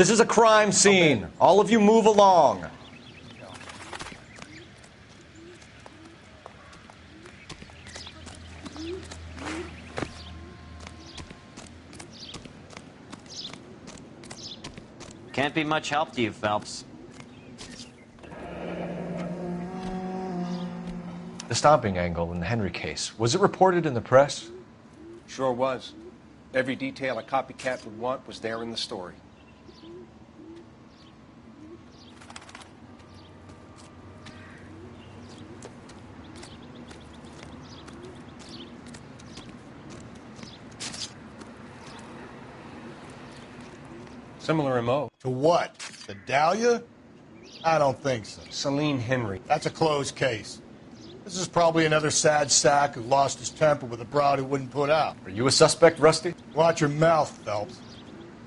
This is a crime scene. All of you move along. Can't be much help to you, Phelps. The stomping angle in the Henry case, was it reported in the press? Sure was. Every detail a copycat would want was there in the story. Similar MO. To what? The Dahlia? I don't think so. Celine Henry. That's a closed case. This is probably another sad sack who lost his temper with a broad who wouldn't put out. Are you a suspect, Rusty? Watch your mouth, Phelps.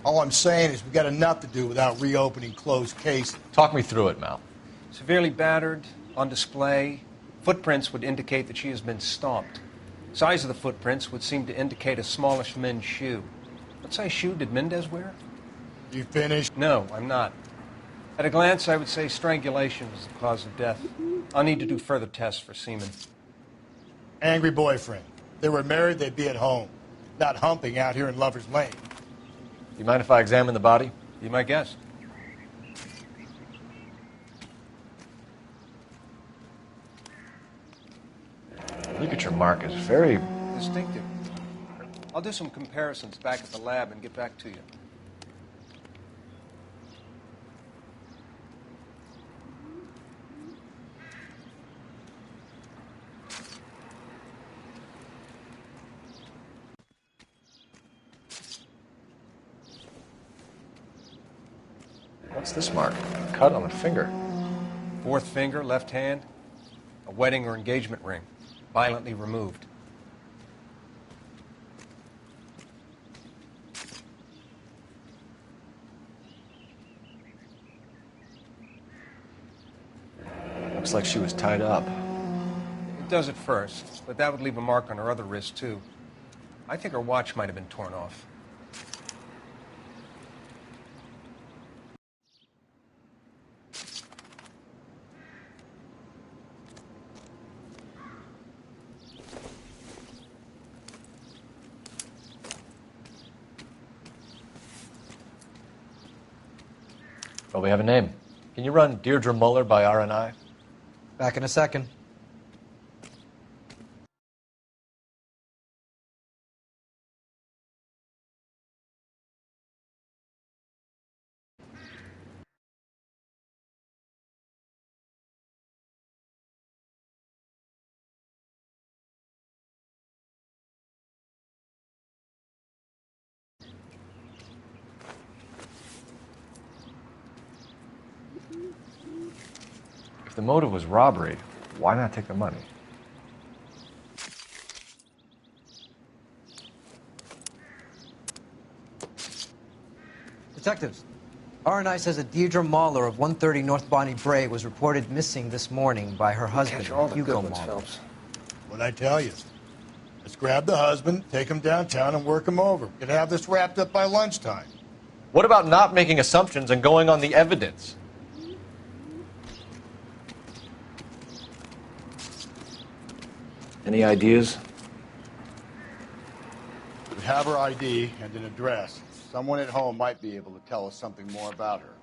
All I'm saying is we got enough to do without reopening closed cases. Talk me through it, Mal. Severely battered, on display. Footprints would indicate that she has been stomped. Size of the footprints would seem to indicate a smallish men's shoe. What size shoe did Mendez wear? You finished? No, I'm not. At a glance, I would say strangulation was the cause of death. I'll need to do further tests for semen. Angry boyfriend. If they were married, they'd be at home, not humping out here in Lover's Lane. You mind if I examine the body? Be my guest. Look at your mark. It's very Distinctive. I'll do some comparisons back at the lab and get back to you. What's this mark? Cut on a finger. Fourth finger, left hand. A wedding or engagement ring. Violently removed. Looks like she was tied up. It does at first, but that would leave a mark on her other wrist, too. I think her watch might have been torn off. Well, we have a name. Can you run Deirdre Muller by RNI? Back in a second. If the motive was robbery, why not take the money? Detectives, RNI says that Deirdre Mahler of 130 North Bonnie Bray was reported missing this morning by her husband, Catch all the Hugo good ones, Mahler. Phelps. What'd I tell you? Let's grab the husband, take him downtown, and work him over. We could have this wrapped up by lunchtime. What about not making assumptions and going on the evidence? Any ideas? We have her ID and an address. Someone at home might be able to tell us something more about her.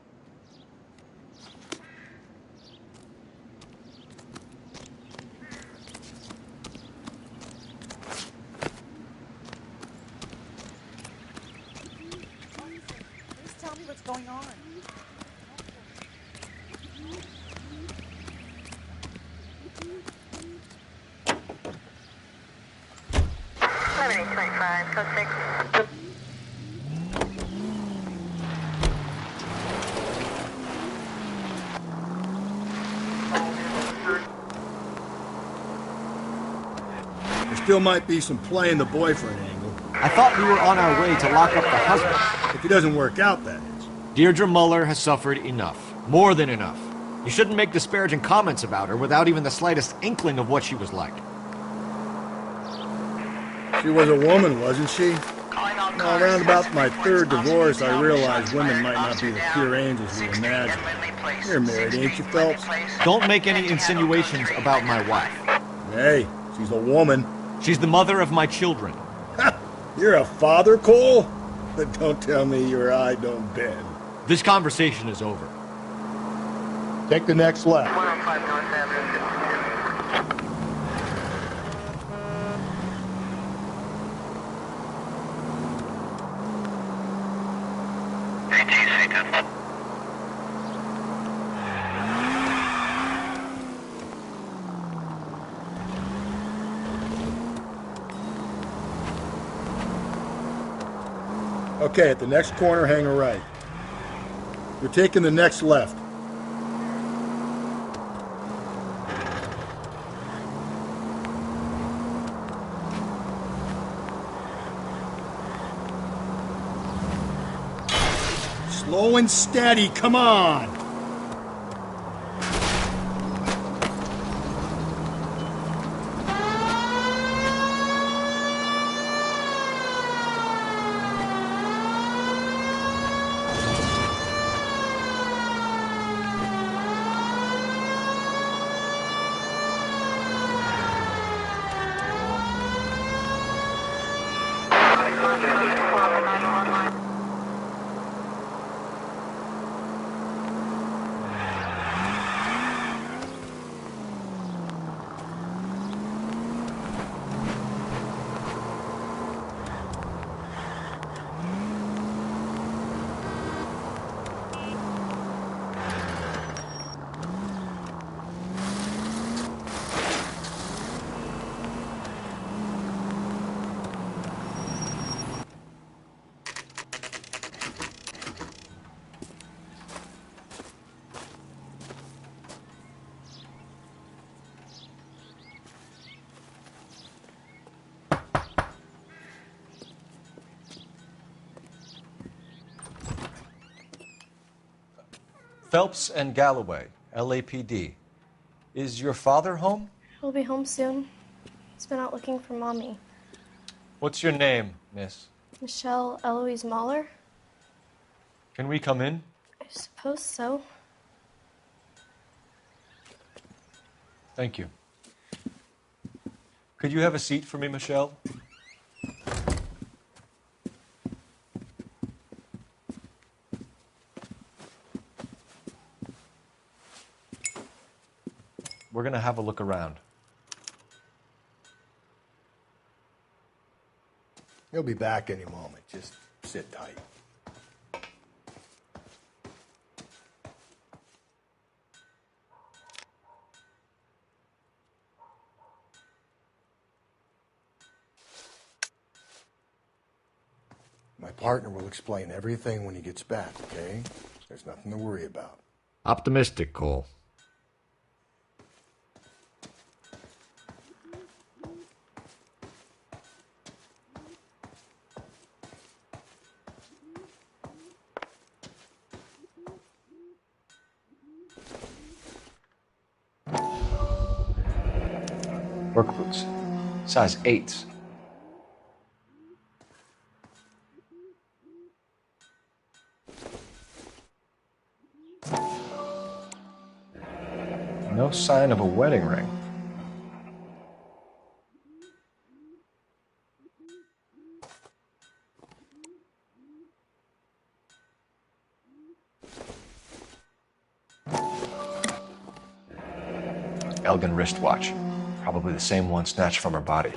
Please tell me what's going on. Code 6. There still might be some play in the boyfriend angle. I thought we were on our way to lock up the husband. If he doesn't work out, that is. Deirdre Muller has suffered enough. More than enough. You shouldn't make disparaging comments about her without even the slightest inkling of what she was like. She was a woman, wasn't she? Calling all Now, around about my third divorce, I realized women might not be the pure angels we imagine. You're married, ain't you, Phelps? Don't make any insinuations about my wife. Hey, she's a woman. She's the mother of my children. You're a father, Cole? But don't tell me your eye don't bend. This conversation is over. Take the next left. 105 North Avenue. Okay, at the next corner, hang a right. You're taking the next left. Slow and steady, come on! Phelps and Galloway, LAPD. Is your father home? He'll be home soon. He's been out looking for Mommy. What's your name, miss? Michelle Eloise Mahler? Can we come in? I suppose so. Thank you. Could you have a seat for me, Michelle? We're going to have a look around. He'll be back any moment. Just sit tight. My partner will explain everything when he gets back, okay? There's nothing to worry about. Optimistic, Cole. Work boots. Size 8s. No sign of a wedding ring. Elgin wristwatch. Probably the same one snatched from her body.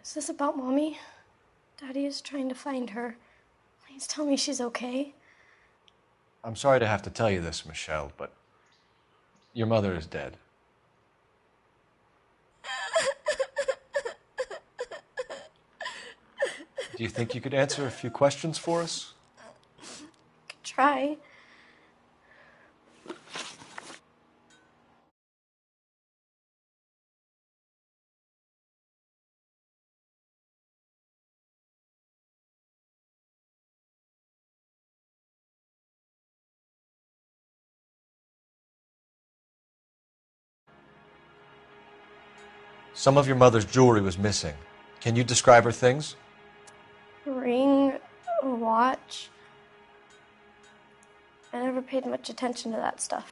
Is this about Mommy? Daddy is trying to find her. Please tell me she's okay. I'm sorry to have to tell you this, Michelle, but your mother is dead. Do you think you could answer a few questions for us? Could try. Some of your mother's jewelry was missing. Can you describe her things? A ring, a watch. I never paid much attention to that stuff.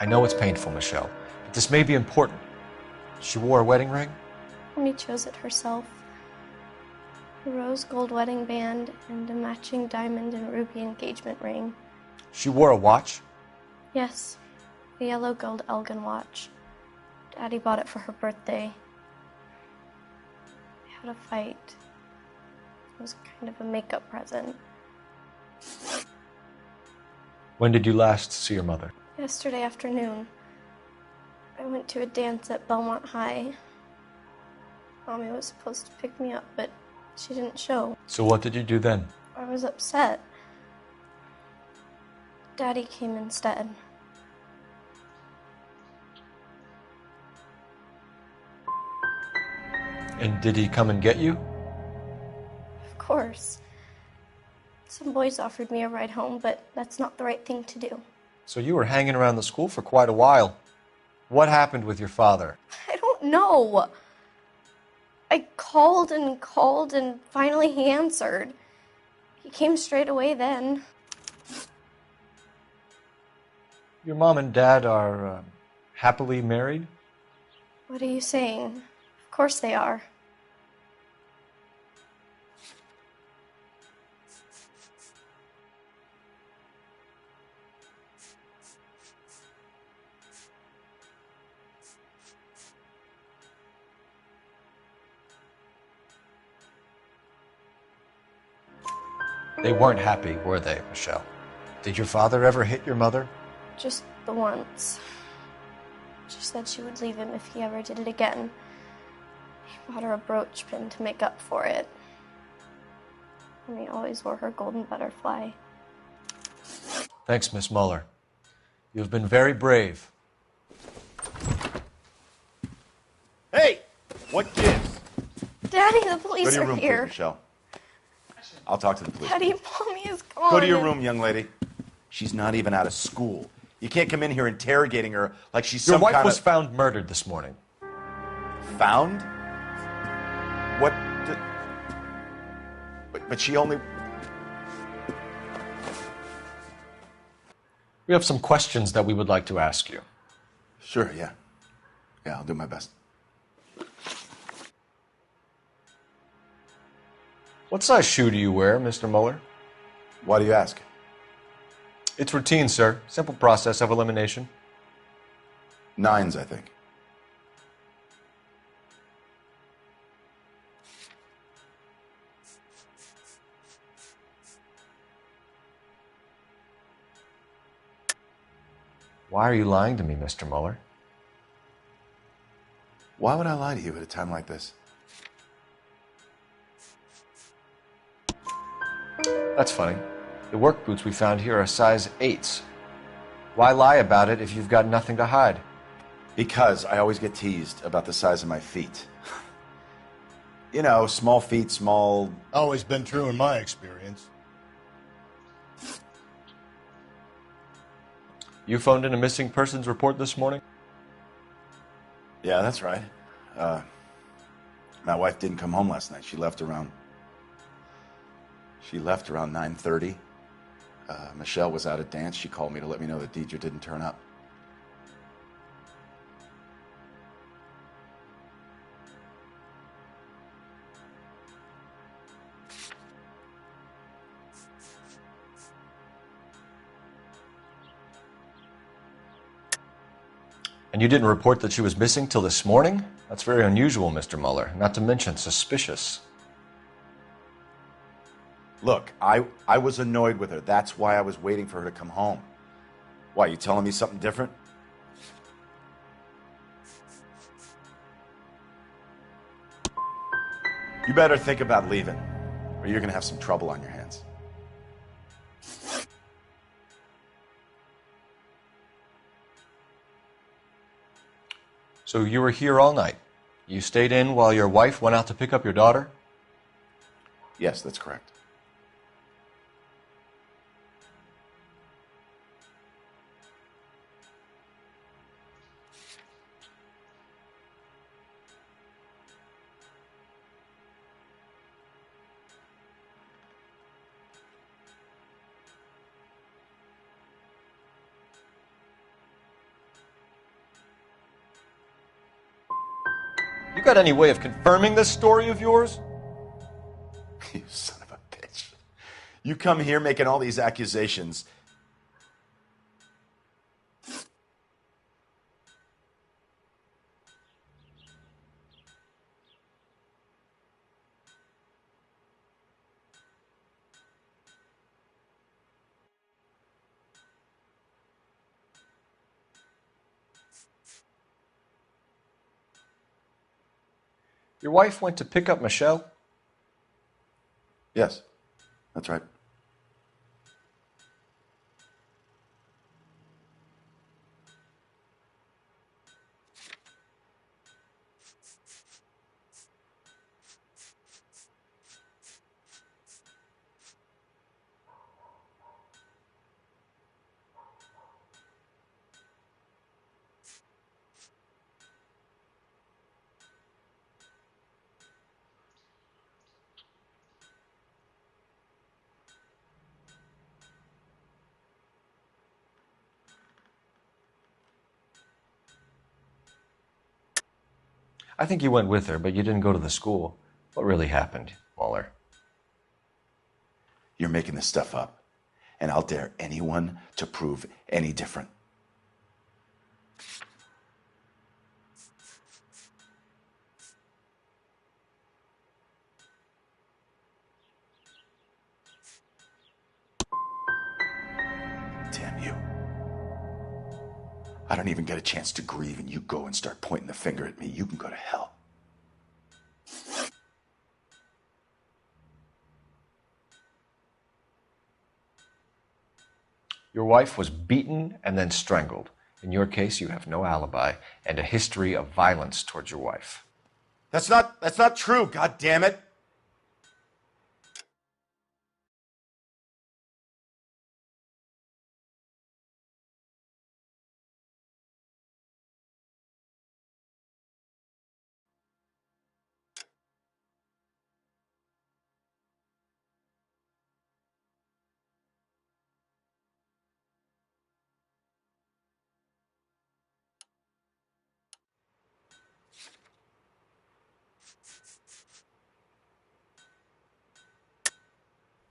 I know it's painful, Michelle, but this may be important. She wore a wedding ring? Mommy chose it herself. A rose gold wedding band and a matching diamond and ruby engagement ring. She wore a watch? Yes, a yellow gold Elgin watch. Daddy bought it for her birthday. We had a fight. It was kind of a makeup present. When did you last see your mother? Yesterday afternoon. I went to a dance at Belmont High. Mommy was supposed to pick me up, but she didn't show. So what did you do then? I was upset. Daddy came instead. And did he come and get you? Of course. Some boys offered me a ride home, but that's not the right thing to do. So you were hanging around the school for quite a while. What happened with your father? I don't know. I called and finally he answered. He came straight away then. Your mom and dad are happily married? What are you saying? Of course they are. They weren't happy, were they, Michelle? Did your father ever hit your mother? Just the once. She said she would leave him if he ever did it again. He bought her a brooch pin to make up for it. And he always wore her golden butterfly. Thanks, Miss Muller. You've been very brave. Hey! What gives? Daddy, the Go police to your are room, here. please, Michelle. I'll talk to the police. Daddy, Mommy is gone. Go to your room, young lady. She's not even out of school. You can't come in here interrogating her like she's Your some wife kind was of... found murdered this morning. Found? What? But she only... We have some questions that we would like to ask you. Sure, yeah. Yeah, I'll do my best. What size shoe do you wear, Mr. Muller? Why do you ask? It's routine, sir. Simple process of elimination. 9s, I think. Why are you lying to me, Mr. Muller? Why would I lie to you at a time like this? That's funny. The work boots we found here are size 8s. Why lie about it if you've got nothing to hide? Because I always get teased about the size of my feet. You know, small feet, small... Always been true in my experience. You phoned in a missing persons report this morning? Yeah, that's right. My wife didn't come home last night. She left around 9:30. Michelle was out at dance. She called me to let me know that Deidre didn't turn up. And you didn't report that she was missing till this morning? That's very unusual, Mr. Muller. Not to mention suspicious. Look, I was annoyed with her. That's why I was waiting for her to come home. Why, you telling me something different? You better think about leaving, or you're going to have some trouble on your hands. So you were here all night. You stayed in while your wife went out to pick up your daughter? Yes, that's correct. You got any way of confirming this story of yours? You son of a bitch. You come here making all these accusations. Your wife went to pick up Michelle? Yes, that's right. I think you went with her, but you didn't go to the school. What really happened, Mueller? You're making this stuff up, and I'll dare anyone to prove any different. Damn you. I don't even get a chance to grieve, and you go and start pointing the finger at me. You can go to hell. Your wife was beaten and then strangled. In your case, you have no alibi and a history of violence towards your wife. That's not true, god damn it.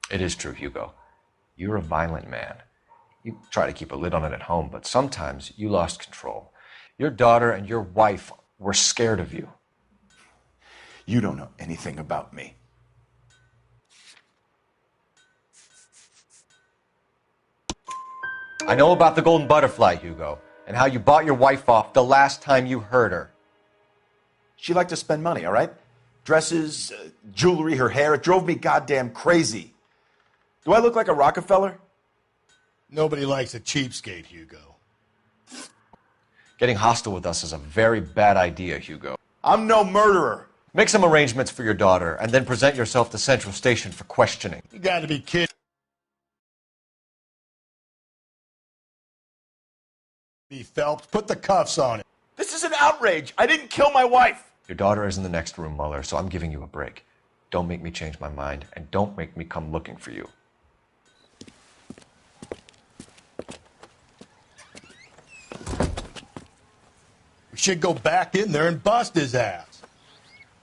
It is true, Hugo. You're a violent man. You try to keep a lid on it at home, but sometimes you lost control. Your daughter and your wife were scared of you. You don't know anything about me. I know about the golden butterfly, Hugo, and how you bought your wife off the last time you heard her. She liked to spend money, all right? Dresses, jewelry, her hair. It drove me goddamn crazy. Do I look like a Rockefeller? Nobody likes a cheapskate, Hugo. Getting hostile with us is a very bad idea, Hugo. I'm no murderer. Make some arrangements for your daughter, and then present yourself to Central Station for questioning. You gotta be kidding me, Phelps. Put the cuffs on it. This is an outrage. I didn't kill my wife. Your daughter is in the next room, Mueller, so I'm giving you a break. Don't make me change my mind, and don't make me come looking for you. We should go back in there and bust his ass.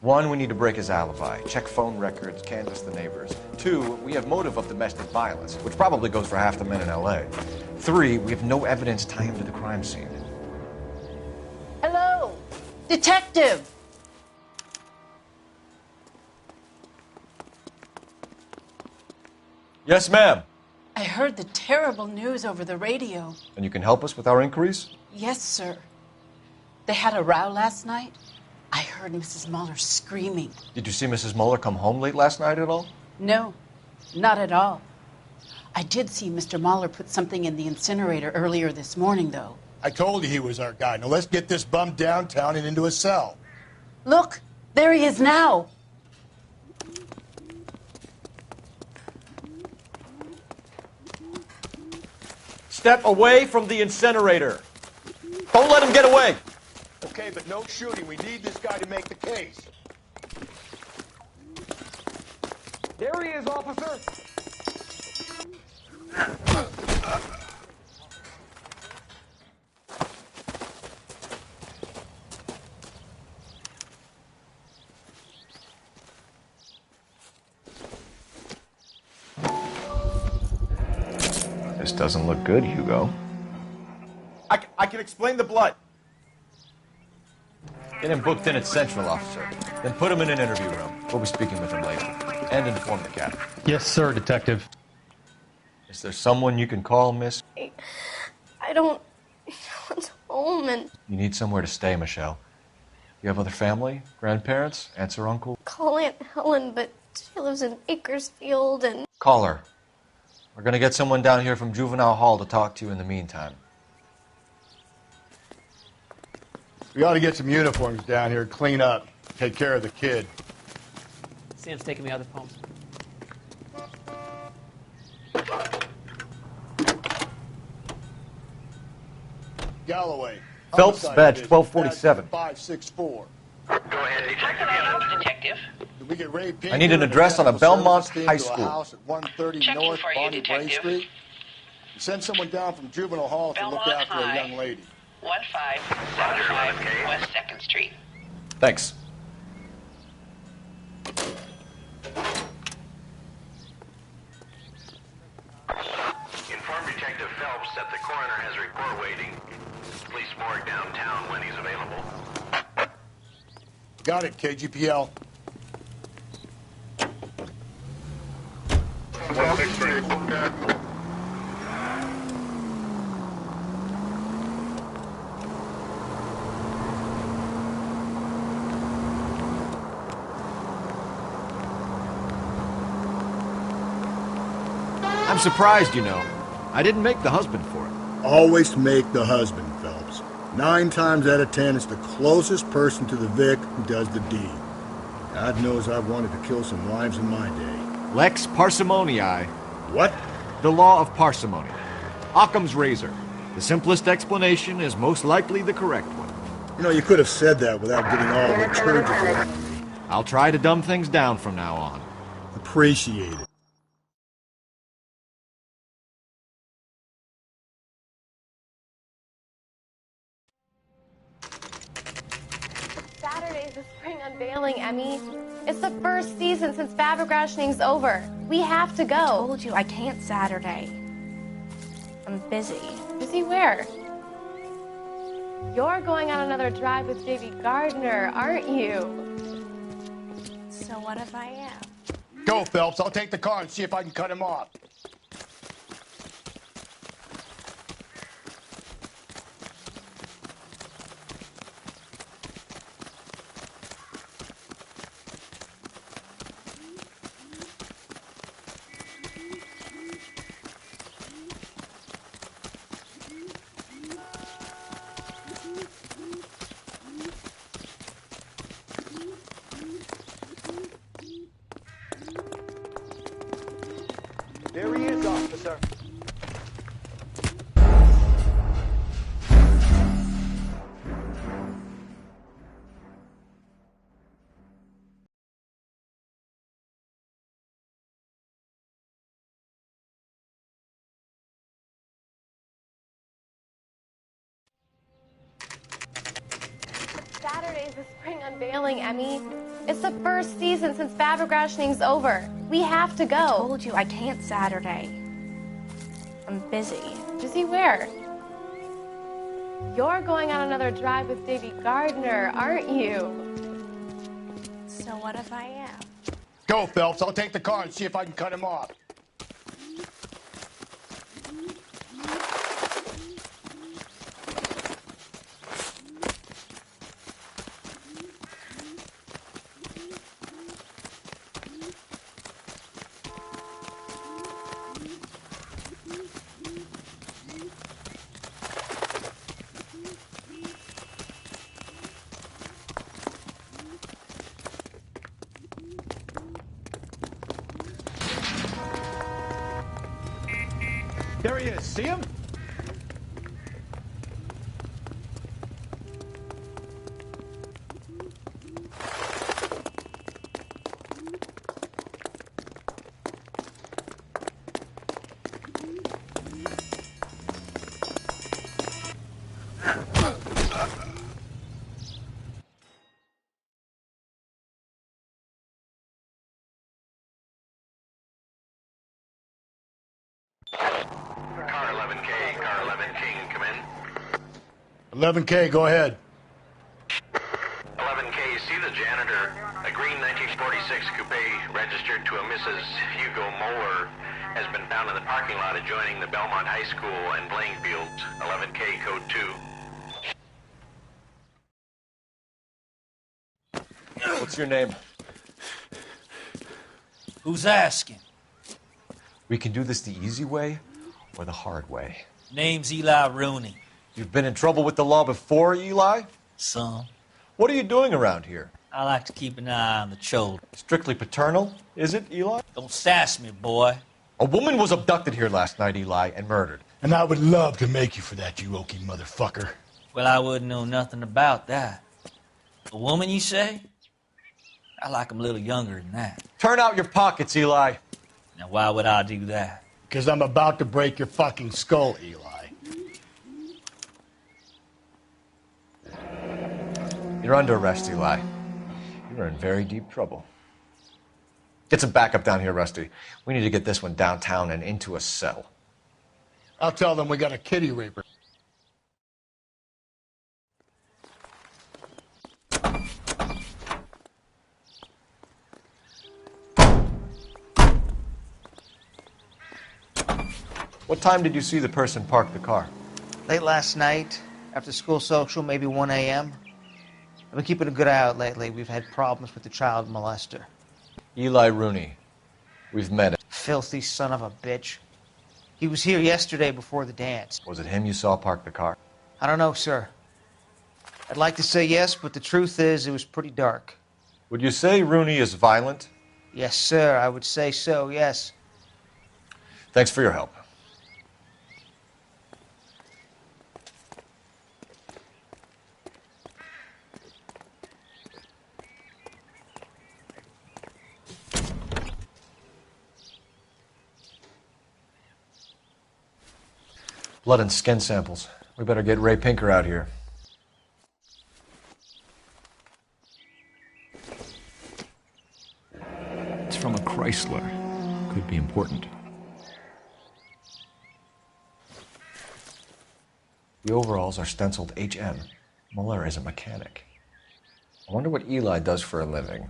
1, we need to break his alibi. Check phone records, canvass the neighbors. 2, we have motive of domestic violence, which probably goes for half the men in L.A. 3, we have no evidence tying him to the crime scene. Hello, detective. Yes, ma'am. I heard the terrible news over the radio. And you can help us with our inquiries? Yes, sir. They had a row last night. I heard Mrs. Mueller screaming. Did you see Mrs. Mueller come home late last night at all? No, not at all. I did see Mr. Mueller put something in the incinerator earlier this morning, though. I told you he was our guy. Now let's get this bum downtown and into a cell. Look, there he is now. Step away from the incinerator. Don't let him get away. Okay, but no shooting. We need this guy to make the case. There he is, officer. This doesn't look good, Hugo. I can explain the blood. Get him booked in at Central, officer. Then put him in an interview room. We'll be speaking with him later. And inform the captain. Yes, sir, Detective. Is there someone you can call, miss? I don't want home and You need somewhere to stay, Michelle. You have other family? Grandparents? Aunts or uncle? call Aunt Helen, but she lives in Bakersfield and... Call her. We're gonna get someone down here from Juvenile Hall to talk to you in the meantime. We ought to get some uniforms down here, clean up, take care of the kid. Sam's taking the other phone. Galloway. Phelps, homicide badge division, 1247. 564. Go ahead, Detective. Did we get Ray Pinker I need an and address on a mechanical Belmont services team High to a School. house at 130 Checking North for you, Bonnie Bray Detective. Street. Send someone down from Juvenile Hall to look Belmont after High. a young lady. 1575 West 2nd Street. Thanks. Inform Detective Phelps that the coroner has a report waiting. Police morgue downtown when he's available. Got it, KGPL. 163. I'm surprised, you know. I didn't make the husband for it. Always make the husband, Phelps. 9 times out of 10, it's the closest person to the Vic who does the deed. God knows I've wanted to kill some wives in my day. Lex parsimoniae. What? The law of parsimony. Occam's razor. The simplest explanation is most likely the correct one. You know, you could have said that without getting all liturgical on me. I'll try to dumb things down from now on. Appreciate it. Saturday's the spring unveiling, Emmy. It's the first season since fabric rationing's over. We have to go. I told you I can't Saturday. I'm busy. Busy where? You're going on another drive with Davy Gardner, aren't you? So what if I am? Go, Phelps. I'll take the car and see if I can cut him off. There he is, officer. Saturday's the spring unveiling, Emmy. It's the first season since fabric rationing's over. We have to go. I told you I can't Saturday. I'm busy. Busy where? You're going on another drive with Davy Gardner, aren't you? So what if I am? Go, Phelps. I'll take the car and see if I can cut him off. There he is. See him? Car 11K, car 11 King, come in. 11K, go ahead. 11K, see the janitor. A green 1946 coupe registered to a Mrs. Hugo Moeller has been found in the parking lot adjoining the Belmont High School and playing fields. 11K, code 2. What's your name? Who's asking? We can do this the easy way or the hard way. Name's Eli Rooney. You've been in trouble with the law before, Eli? Some. What are you doing around here? I like to keep an eye on the children. Strictly paternal, is it, Eli? Don't sass me, boy. A woman was abducted here last night, Eli, and murdered. And I would love to make you for that, you oaky motherfucker. Well, I wouldn't know nothing about that. A woman, you say? I like 'em a little younger than that. Turn out your pockets, Eli. Now, why would I do that? Because I'm about to break your fucking skull, Eli. You're under arrest, Eli. You're in very deep trouble. Get some backup down here, Rusty. We need to get this one downtown and into a cell. I'll tell them we got a kitty raper. What time did you see the person park the car? Late last night, after school social, maybe 1 a.m. I've been keeping a good eye out lately. We've had problems with the child molester. Eli Rooney. We've met him. Filthy son of a bitch. He was here yesterday before the dance. Was it him you saw park the car? I don't know, sir. I'd like to say yes, but the truth is it was pretty dark. Would you say Rooney is violent? Yes, sir, I would say so, yes. Thanks for your help. Blood and skin samples. We better get Ray Pinker out here. It's from a Chrysler. Could be important. The overalls are stenciled HM. Muller is a mechanic. I wonder what Eli does for a living.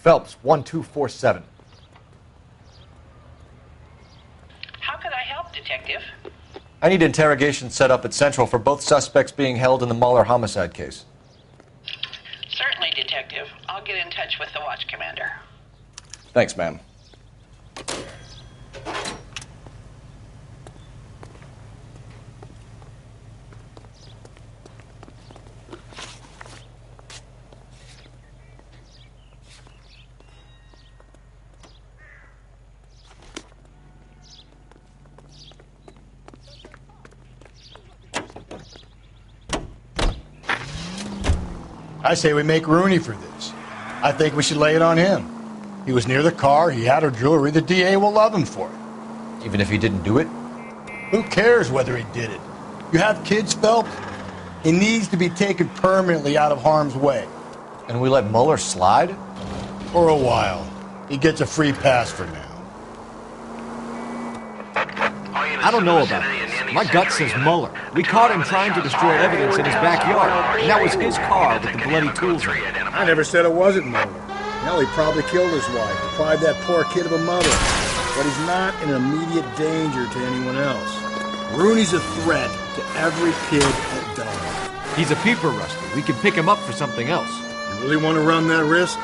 Phelps, 1247. How can I help, Detective? I need interrogation set up at Central for both suspects being held in the Muller homicide case. Certainly, Detective. I'll get in touch with the watch commander. Thanks, ma'am. I say we make Rooney for this. I think we should lay it on him. He was near the car, he had her jewelry, the DA will love him for it. Even if he didn't do it? Who cares whether he did it? You have kids, Phelps? He needs to be taken permanently out of harm's way. And we let Muller slide? For a while. He gets a free pass for now. I don't know about this. My gut says Muller. We caught him trying to destroy evidence in his backyard, and that was his car with the bloody tools in it. I never said it wasn't Muller. Hell, he probably killed his wife, deprived that poor kid of a mother. But he's not in immediate danger to anyone else. Rooney's a threat to every kid at Belmont. He's a peeper, Rusty. We can pick him up for something else. You really want to run that risk?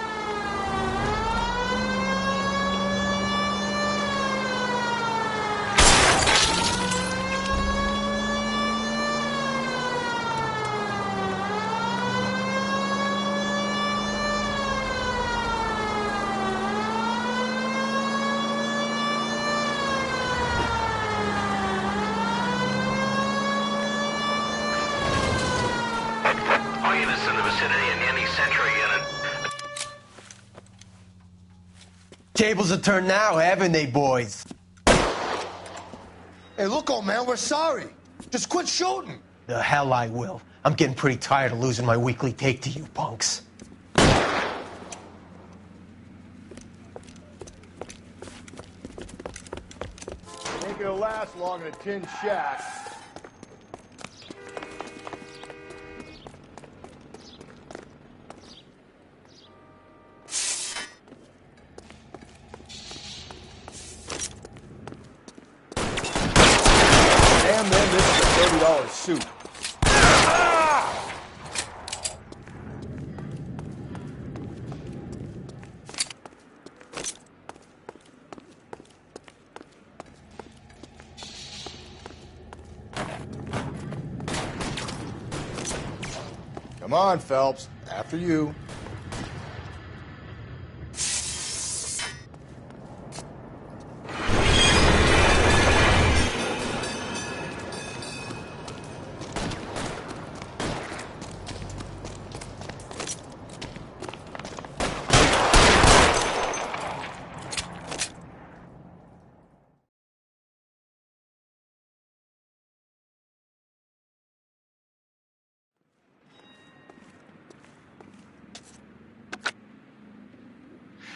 Tables have turned now, haven't they, boys? Hey, look, old man, we're sorry. Just quit shooting. The hell I will. I'm getting pretty tired of losing my weekly take to you punks. Ain't gonna last long in a tin shack. Damn, man, this is a $30 suit. Come on, Phelps. After you.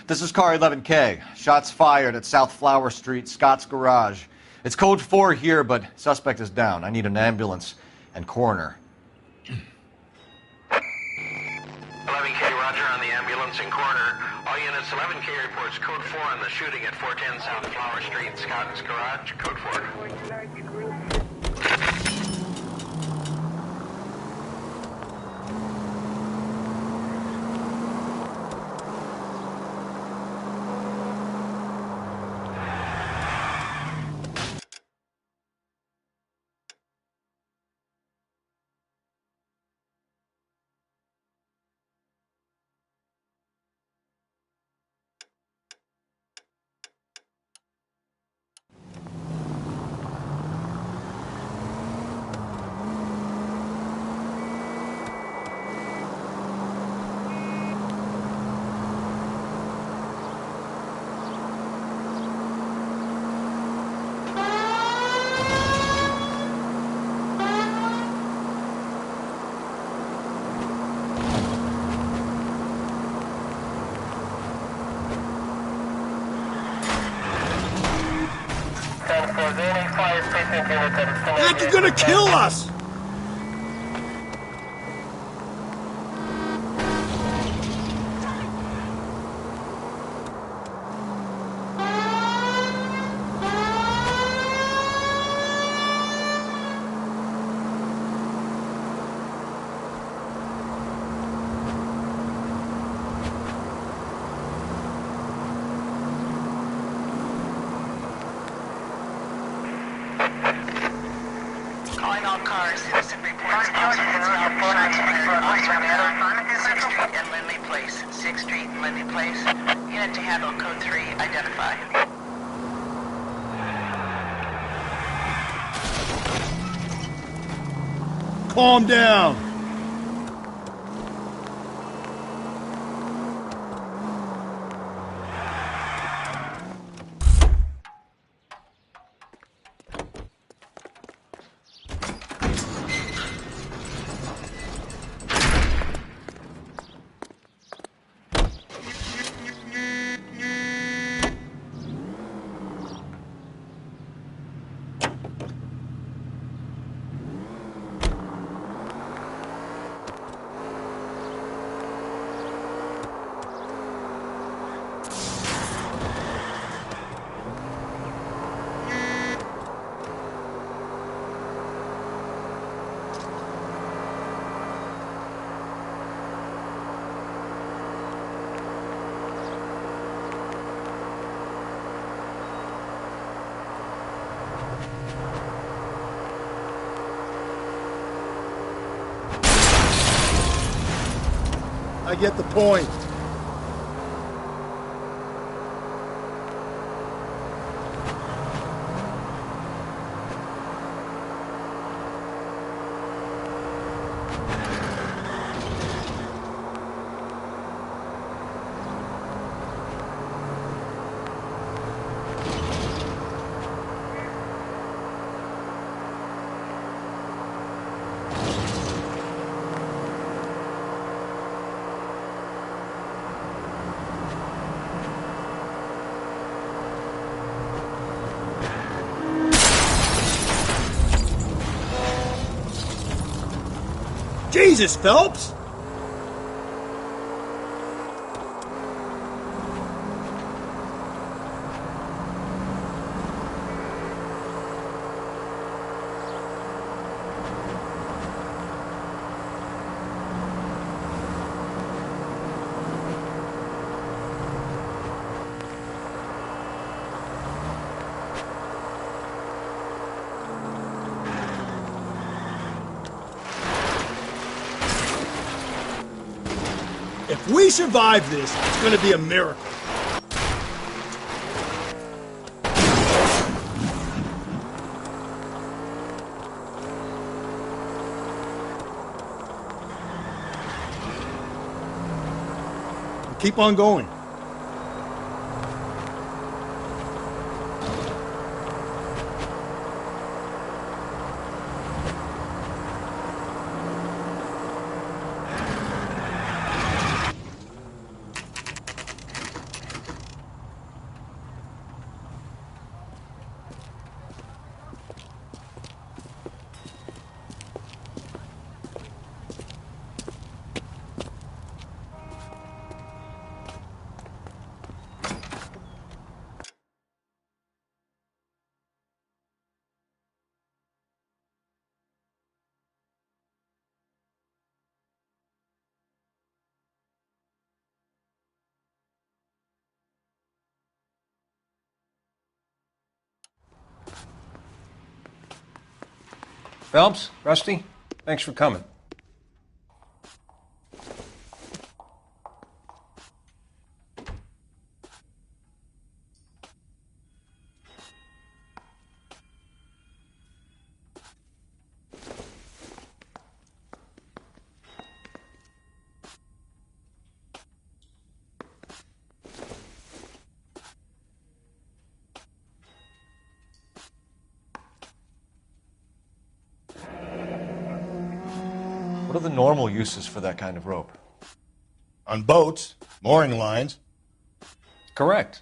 This is car 11K. Shots fired at South Flower Street, Scott's Garage. It's code 4 here, but suspect is down. I need an ambulance and coroner. 11K, roger on the ambulance and coroner. All units, 11K reports code 4 on the shooting at 410 South Flower Street, Scott's Garage. Code 4. Heck, you're gonna kill us! Calling all cars. Citizen reports. Officer Sixth Street and Lindley Place. 6th Street and Lindley Place. Unit to handle code 3. Identify. Calm down. I get the point. Jesus, Phelps! If we survive this, it's gonna be a miracle. Keep on going. Phelps, Rusty, thanks for coming. What are the normal uses for that kind of rope? On boats, mooring lines. Correct.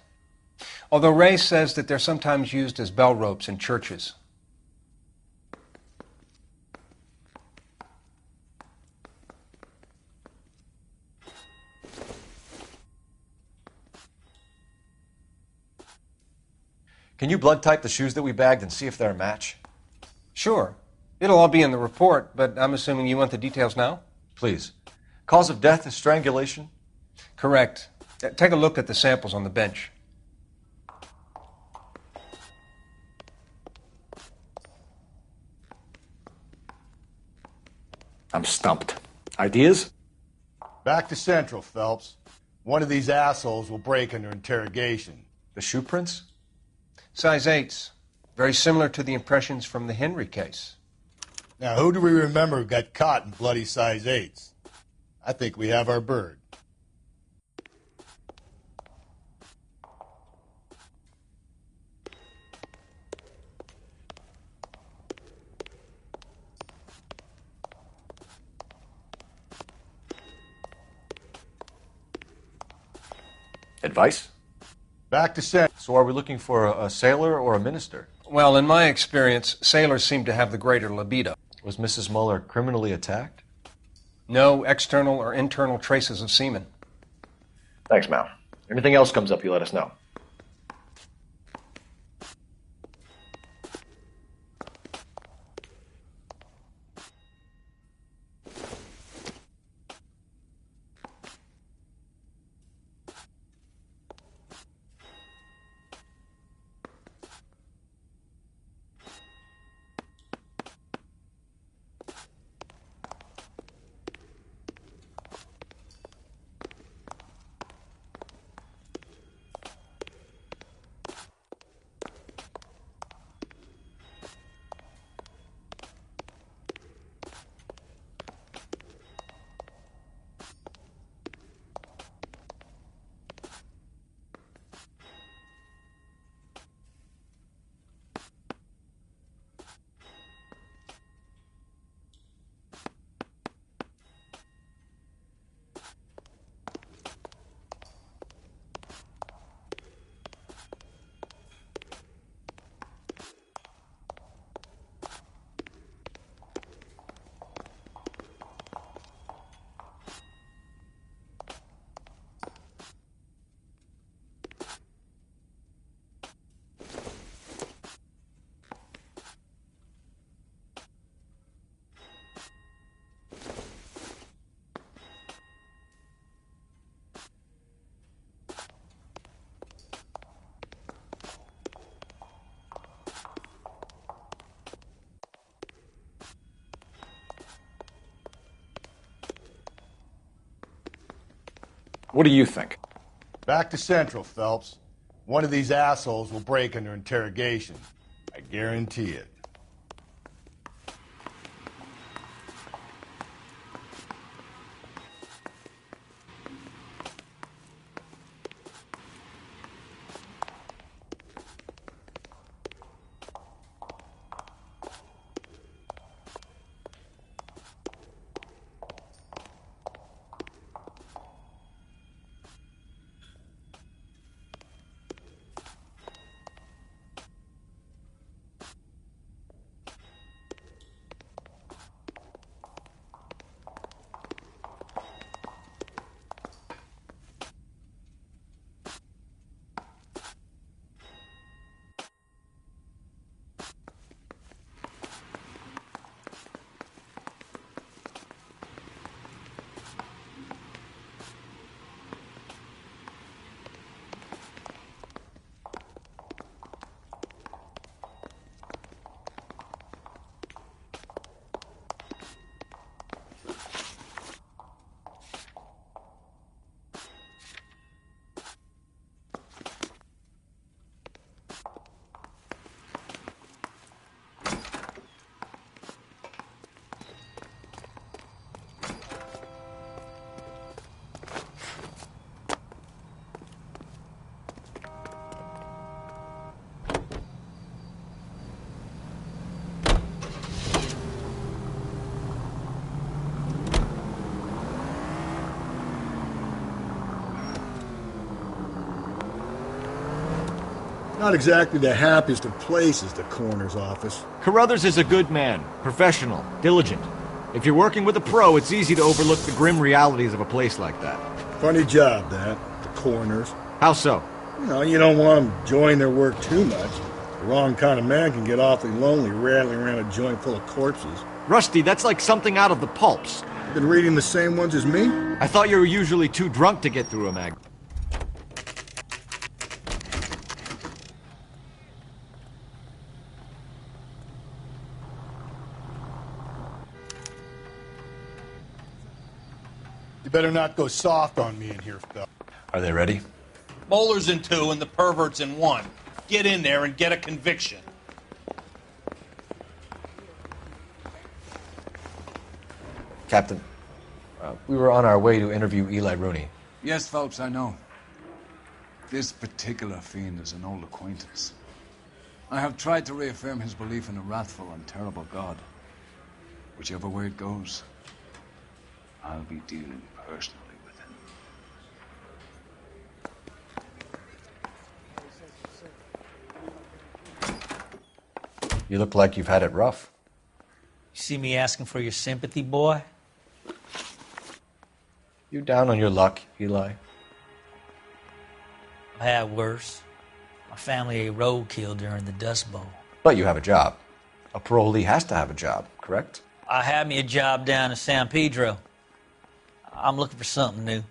Although Ray says that they're sometimes used as bell ropes in churches. Can you blood type the shoes that we bagged and see if they're a match? Sure. It'll all be in the report, but I'm assuming you want the details now? Please. Cause of death is strangulation? Correct. Take a look at the samples on the bench. I'm stumped. Ideas? Back to Central, Phelps. One of these assholes will break under interrogation. The shoe prints? Size 8s. Very similar to the impressions from the Henry case. Now, who do we remember got caught in bloody size 8s? I think we have our bird. Advice? Back to Central. So are we looking for a sailor or a minister? Well, in my experience, sailors seem to have the greater libido. Was Mrs. Muller criminally attacked? No external or internal traces of semen. Thanks, Mal. Anything else comes up, you let us know. What do you think? Back to Central, Phelps. One of these assholes will break under interrogation. I guarantee it. Not exactly the happiest of places, the coroner's office. Carruthers is a good man, professional, diligent. If you're working with a pro, it's easy to overlook the grim realities of a place like that. Funny job, that. The coroner's. How so? You know, you don't want them enjoying their work too much. The wrong kind of man can get awfully lonely rattling around a joint full of corpses. Rusty, that's like something out of the pulps. You been reading the same ones as me? I thought you were usually too drunk to get through a mag. You better not go soft on me in here, Phil. Are they ready? Moeller's in 2 and the pervert's in 1. Get in there and get a conviction. Captain, we were on our way to interview Eli Rooney. Yes, Phelps, I know. This particular fiend is an old acquaintance. I have tried to reaffirm his belief in a wrathful and terrible God. Whichever way it goes, I'll be dealing personally with him. You look like you've had it rough. You see me asking for your sympathy, boy? You down on your luck, Eli? I had worse. My family ate roadkill during the Dust Bowl. But you have a job. A parolee has to have a job, correct? I had me a job down in San Pedro. I'm looking for something new.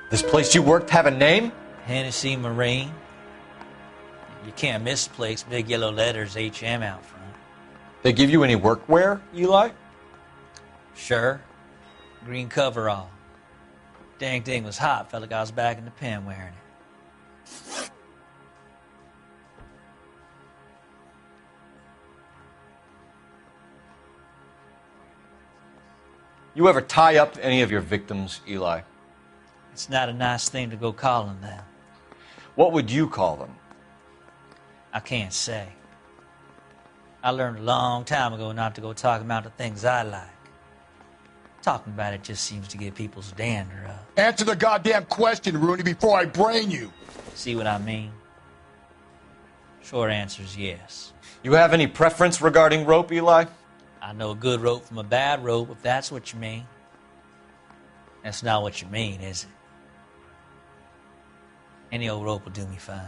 This place you worked have a name? Hennessy Marine. You can't miss the place. Big yellow letters, HM out front. They give you any workwear, Eli? Sure. Green coverall. Dang thing was hot. Felt like I was back in the pen wearing it. You ever tie up any of your victims, Eli? It's not a nice thing to go calling them. What would you call them? I can't say. I learned a long time ago not to go talking about the things I like. Talking about it just seems to get people's dander up. Answer the goddamn question, Rooney, before I brain you. See what I mean? Short answer is yes. You have any preference regarding rope, Eli? I know a good rope from a bad rope, if that's what you mean. That's not what you mean, is it? Any old rope will do me fine.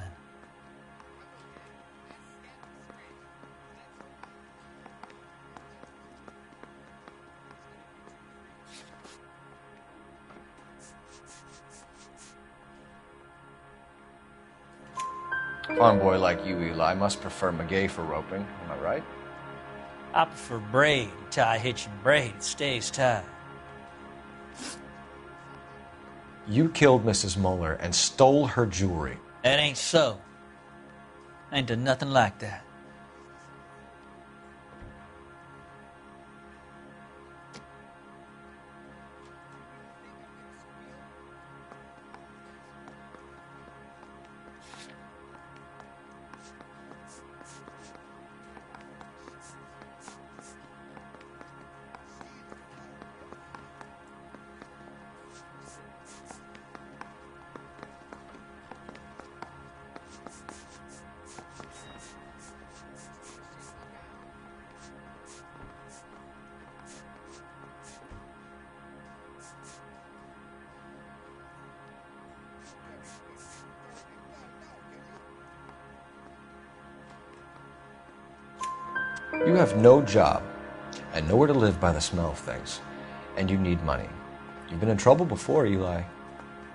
Farm boy like you, Eli, must prefer Magay for roping. Am I right? I prefer braid. You tie a hitch and braid, it stays tied. You killed Mrs. Muller and stole her jewelry. That ain't so. I ain't done nothing like that. You have no job and nowhere to live by the smell of things, and you need money. You've been in trouble before, Eli.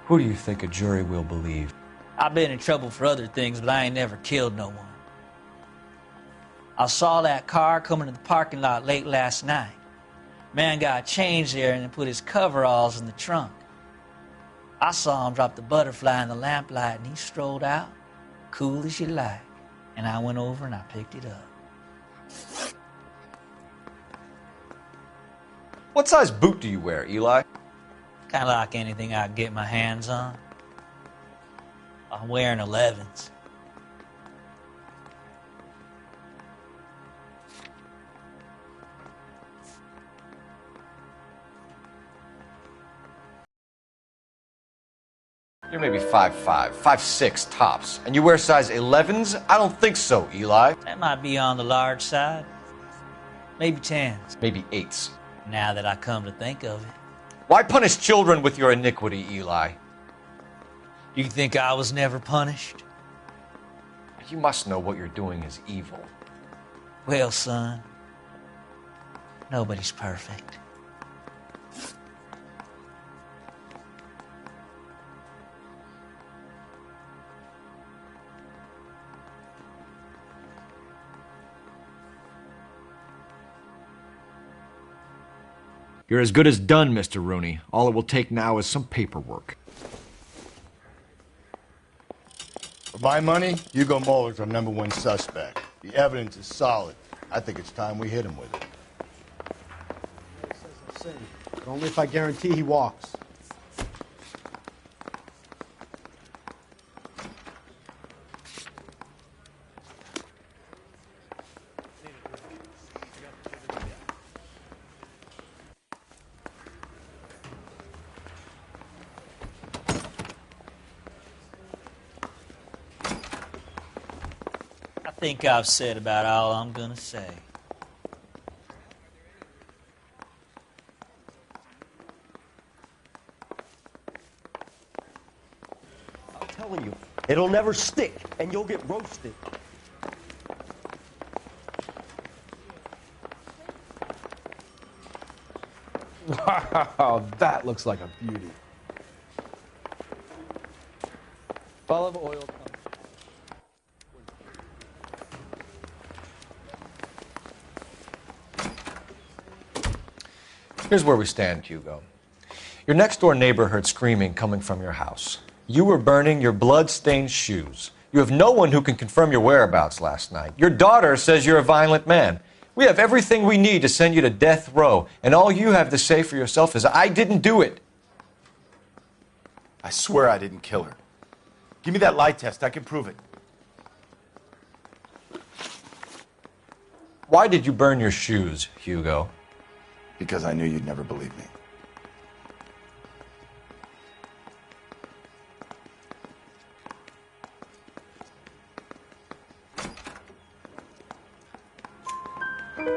Who do you think a jury will believe? I've been in trouble for other things, but I ain't never killed no one. I saw that car coming to the parking lot late last night. Man got changed there and then put his coveralls in the trunk. I saw him drop the butterfly in the lamplight and he strolled out, cool as you like. And I went over and I picked it up. What size boot do you wear, Eli? Kind of like anything I can get my hands on. I'm wearing 11s. You're maybe 5'5", 5'6" tops, and you wear size 11s? I don't think so, Eli. That might be on the large side. Maybe 10s. Maybe 8s. Now that I come to think of it. Why punish children with your iniquity, Eli? You think I was never punished? You must know what you're doing is evil. Well, son, nobody's perfect. You're as good as done, Mr. Rooney. All it will take now is some paperwork. For my money, Hugo Muller's our #1 suspect. The evidence is solid. I think it's time we hit him with it. But only if I guarantee he walks. I think I've said about all I'm gonna say. I'm telling you, it'll never stick, and you'll get roasted. Wow, that looks like a beauty. Bottle of oil. Here's where we stand, Hugo. Your next-door neighbor heard screaming coming from your house. You were burning your blood-stained shoes. You have no one who can confirm your whereabouts last night. Your daughter says you're a violent man. We have everything we need to send you to death row, and all you have to say for yourself is, I didn't do it. I swear I didn't kill her. Give me that lie test. I can prove it. Why did you burn your shoes, Hugo? Because I knew you'd never believe me.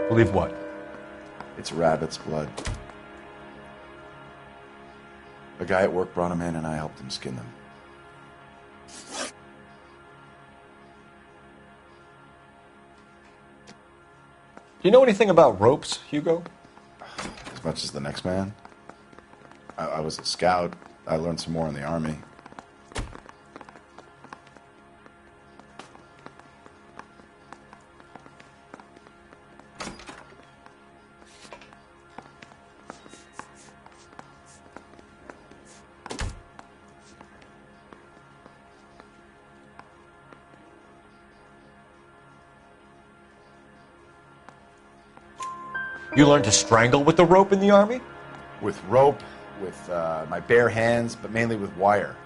Believe what? It's rabbit's blood. A guy at work brought him in and I helped him skin them. you know anything about ropes, Hugo? As much as the next man. I was a scout. I learned some more in the Army. You learned to strangle with the rope in the Army? With rope, with my bare hands, but mainly with wire.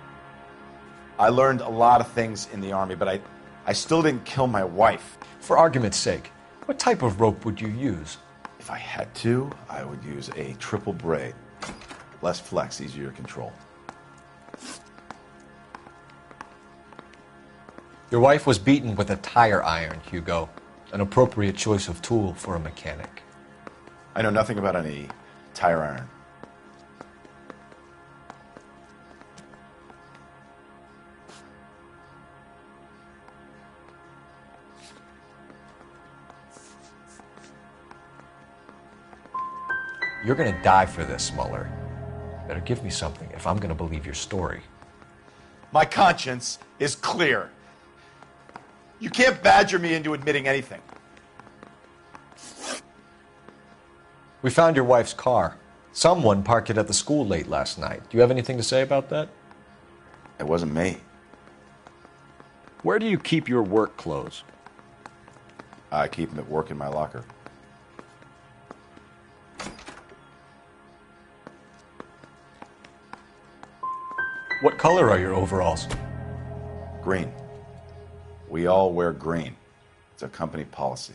I learned a lot of things in the Army, but I still didn't kill my wife. For argument's sake, what type of rope would you use? If I had to, I would use a triple braid. Less flex, easier to control. Your wife was beaten with a tire iron, Hugo. An appropriate choice of tool for a mechanic. I know nothing about any tire iron. You're gonna die for this, Mueller. Better give me something if I'm gonna believe your story. My conscience is clear. You can't badger me into admitting anything. We found your wife's car. Someone parked it at the school late last night. Do you have anything to say about that? It wasn't me. Where do you keep your work clothes? I keep them at work in my locker. What color are your overalls? Green. We all wear green. It's a company policy.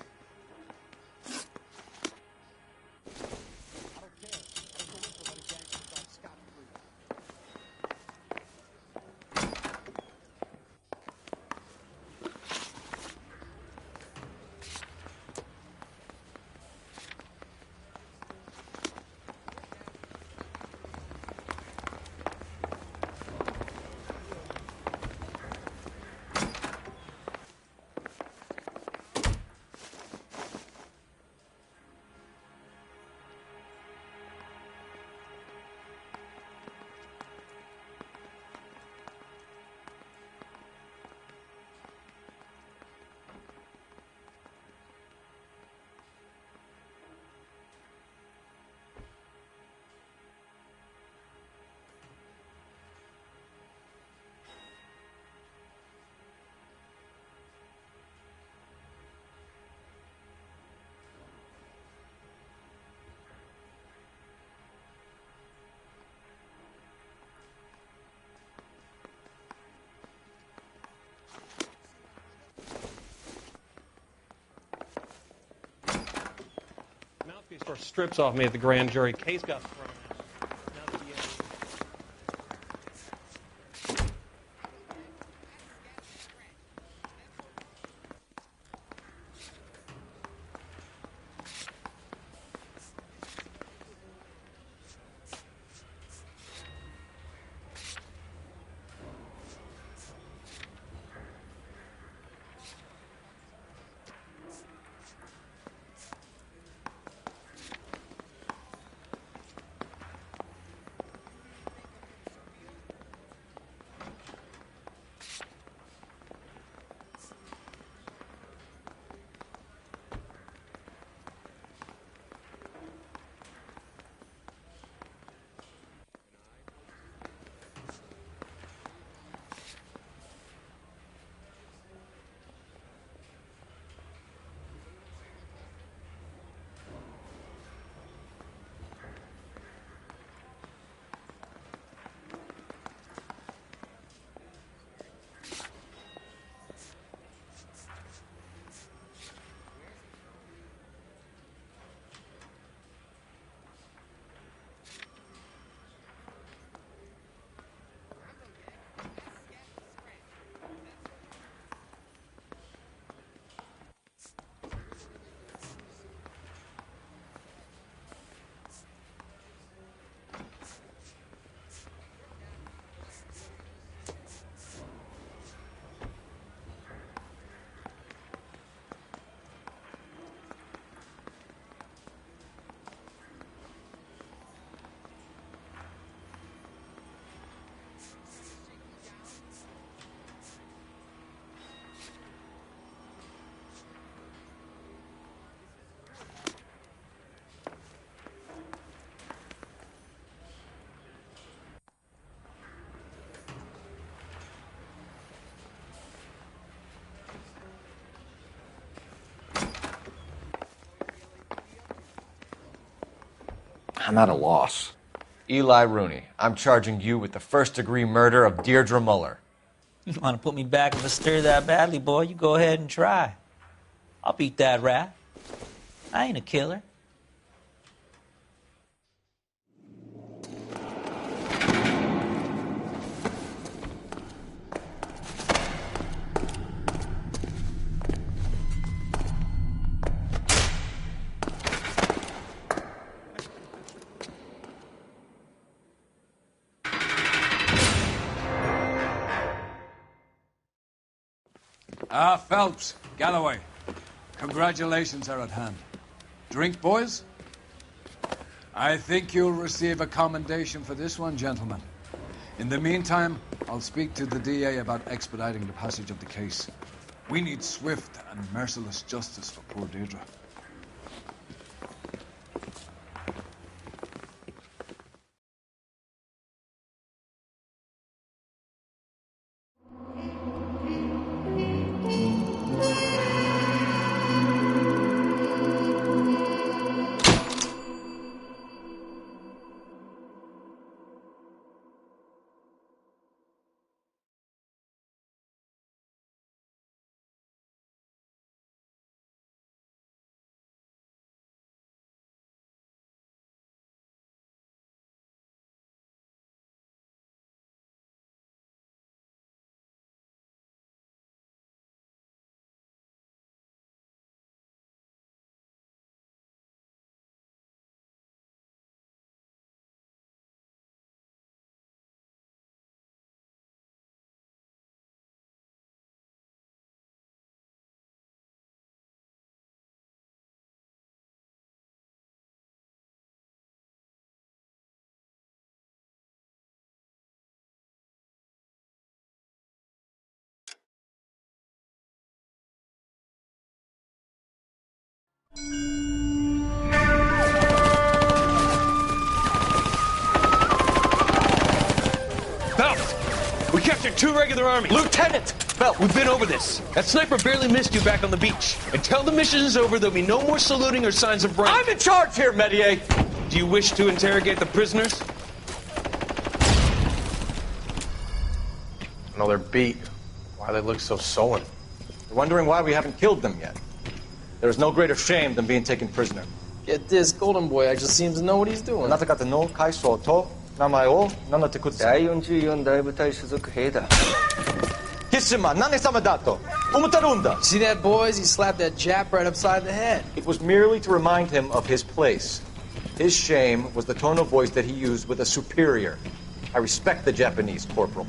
Mouthpiece sort of strips off me at the grand jury. Case got thrown out. Now the DA. I'm at a loss. Eli Rooney, I'm charging you with the first-degree murder of Deirdre Muller. You want to put me back in the stir that badly, boy? You go ahead and try. I'll beat that rap. I ain't a killer. Phelps, Galloway, congratulations are at hand. Drink, boys? I think you'll receive a commendation for this one, gentlemen. In the meantime, I'll speak to the DA about expediting the passage of the case. We need swift and merciless justice for poor Deirdre. Phelps, we captured 2 regular armies. Lieutenant! Phelps, we've been over this. That sniper barely missed you back on the beach. Until the mission is over, there'll be no more saluting or signs of rank. I'm in charge here, Medier! Do you wish to interrogate the prisoners? No, they're beat. Why they look so sullen? They're wondering why we haven't killed them yet. There is no greater shame than being taken prisoner. Get this, Golden Boy actually seems to know what he's doing. あなた方の階層と名前を名乗ってください。第44大部隊所属兵だ。キスマ、何様だと思ってるんだ。See that, boys? He slapped that Jap right upside the head. It was merely to remind him of his place. His shame was the tone of voice that he used with a superior. I respect the Japanese, Corporal.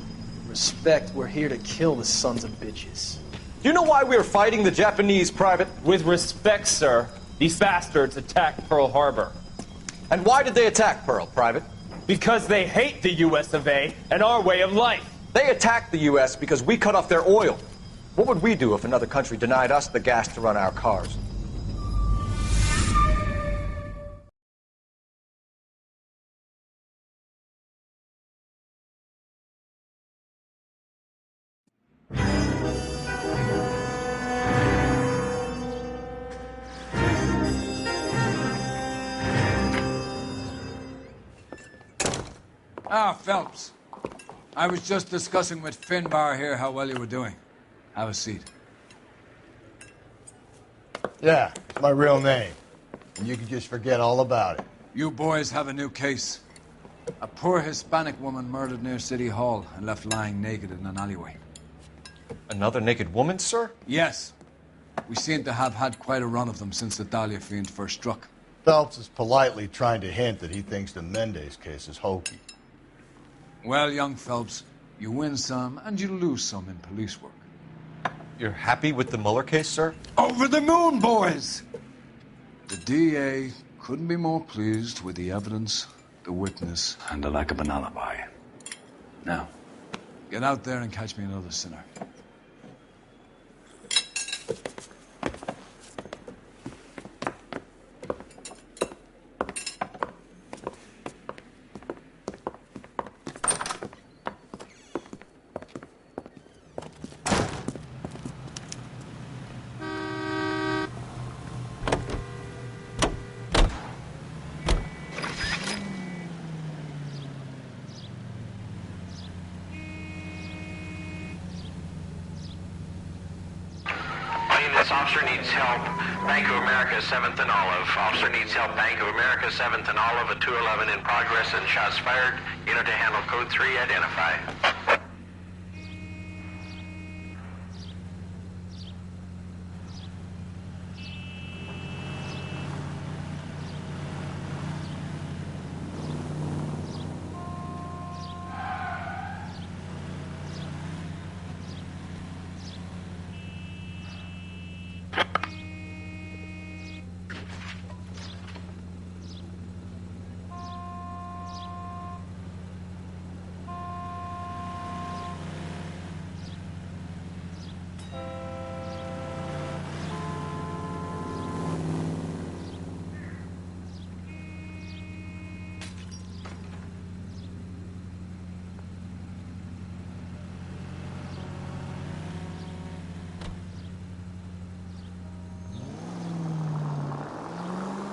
Respect, we're here to kill the sons of bitches. Do you know why we are fighting the Japanese, Private? With respect, sir, these bastards attacked Pearl Harbor. And why did they attack Pearl, Private? Because they hate the US of A and our way of life. They attacked the U.S. because we cut off their oil. What would we do if another country denied us the gas to run our cars? Phelps. I was just discussing with Finbar here how well you were doing. Have a seat. Yeah, it's my real name. And you can just forget all about it. You boys have a new case. A poor Hispanic woman murdered near City Hall and left lying naked in an alleyway. Another naked woman, sir? Yes. We seem to have had quite a run of them since the Dahlia fiend first struck. Phelps is politely trying to hint that he thinks the Mendez case is hokey. Well, young Phelps, you win some and you lose some in police work. You're happy with the Muller case, sir? Over the moon, boys! The DA couldn't be more pleased with the evidence, the witness, and the lack of an alibi. Now, get out there and catch me another sinner. help. Bank of America, 7th and Olive. Officer needs help. Bank of America, 7th and Olive, a 211 in progress and shots fired. Unit to handle code 3, identify.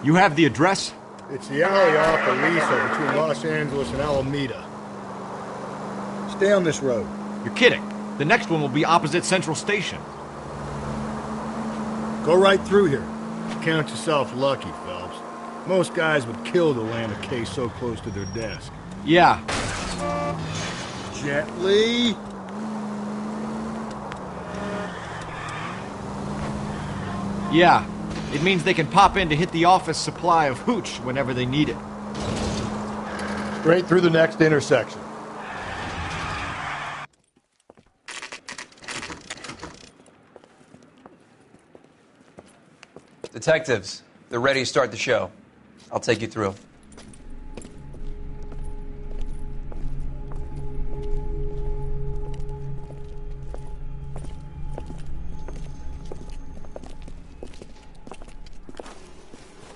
You have the address? It's the alley off Aliso between Los Angeles and Alameda. Stay on this road. You're kidding. The next one will be opposite Central Station. Go right through here. Count yourself lucky, Phelps. Most guys would kill to land a case so close to their desk. Yeah. Gently. Yeah. It means they can pop in to hit the office supply of hooch whenever they need it. Straight through the next intersection. Detectives, they're ready to start the show. I'll take you through.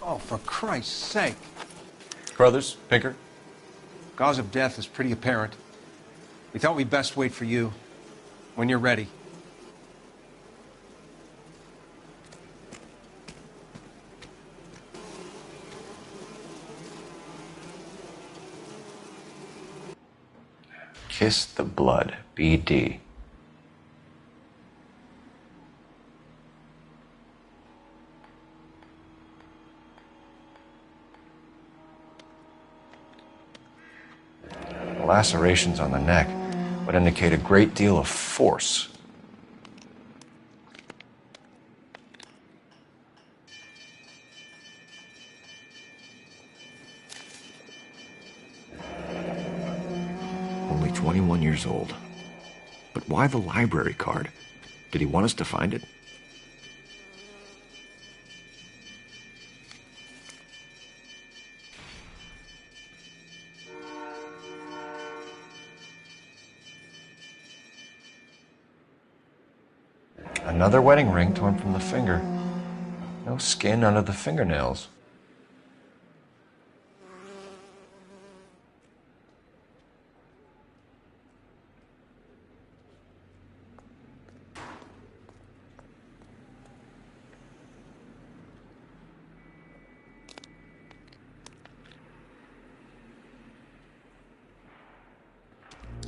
Oh, for Christ's sake. Crothers, Pinker. Cause of death is pretty apparent. We thought we'd best wait for you. When you're ready. Kiss the blood, BD. The lacerations on the neck would indicate a great deal of force. Only 21 years old. But why the library card? Did he want us to find it? Another wedding ring torn from the finger. No skin under the fingernails.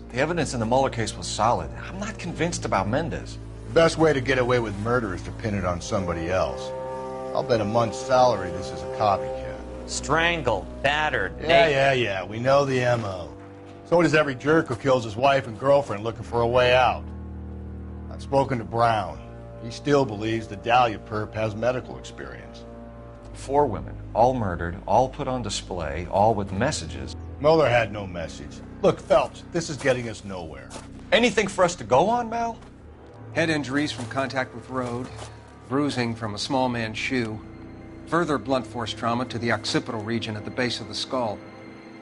The evidence in the Mueller case was solid. I'm not convinced about Mendez. The best way to get away with murder is to pin it on somebody else. I'll bet a month's salary this is a copycat. Strangled, battered, Yeah, we know the M.O. So does every jerk who kills his wife and girlfriend looking for a way out. I've spoken to Brown. He still believes the Dahlia perp has medical experience. 4 women, all murdered, all put on display, all with messages. Mueller had no message. Look, Phelps, this is getting us nowhere. Anything for us to go on, Mal? Head injuries from contact with road, bruising from a small man's shoe, further blunt force trauma to the occipital region at the base of the skull.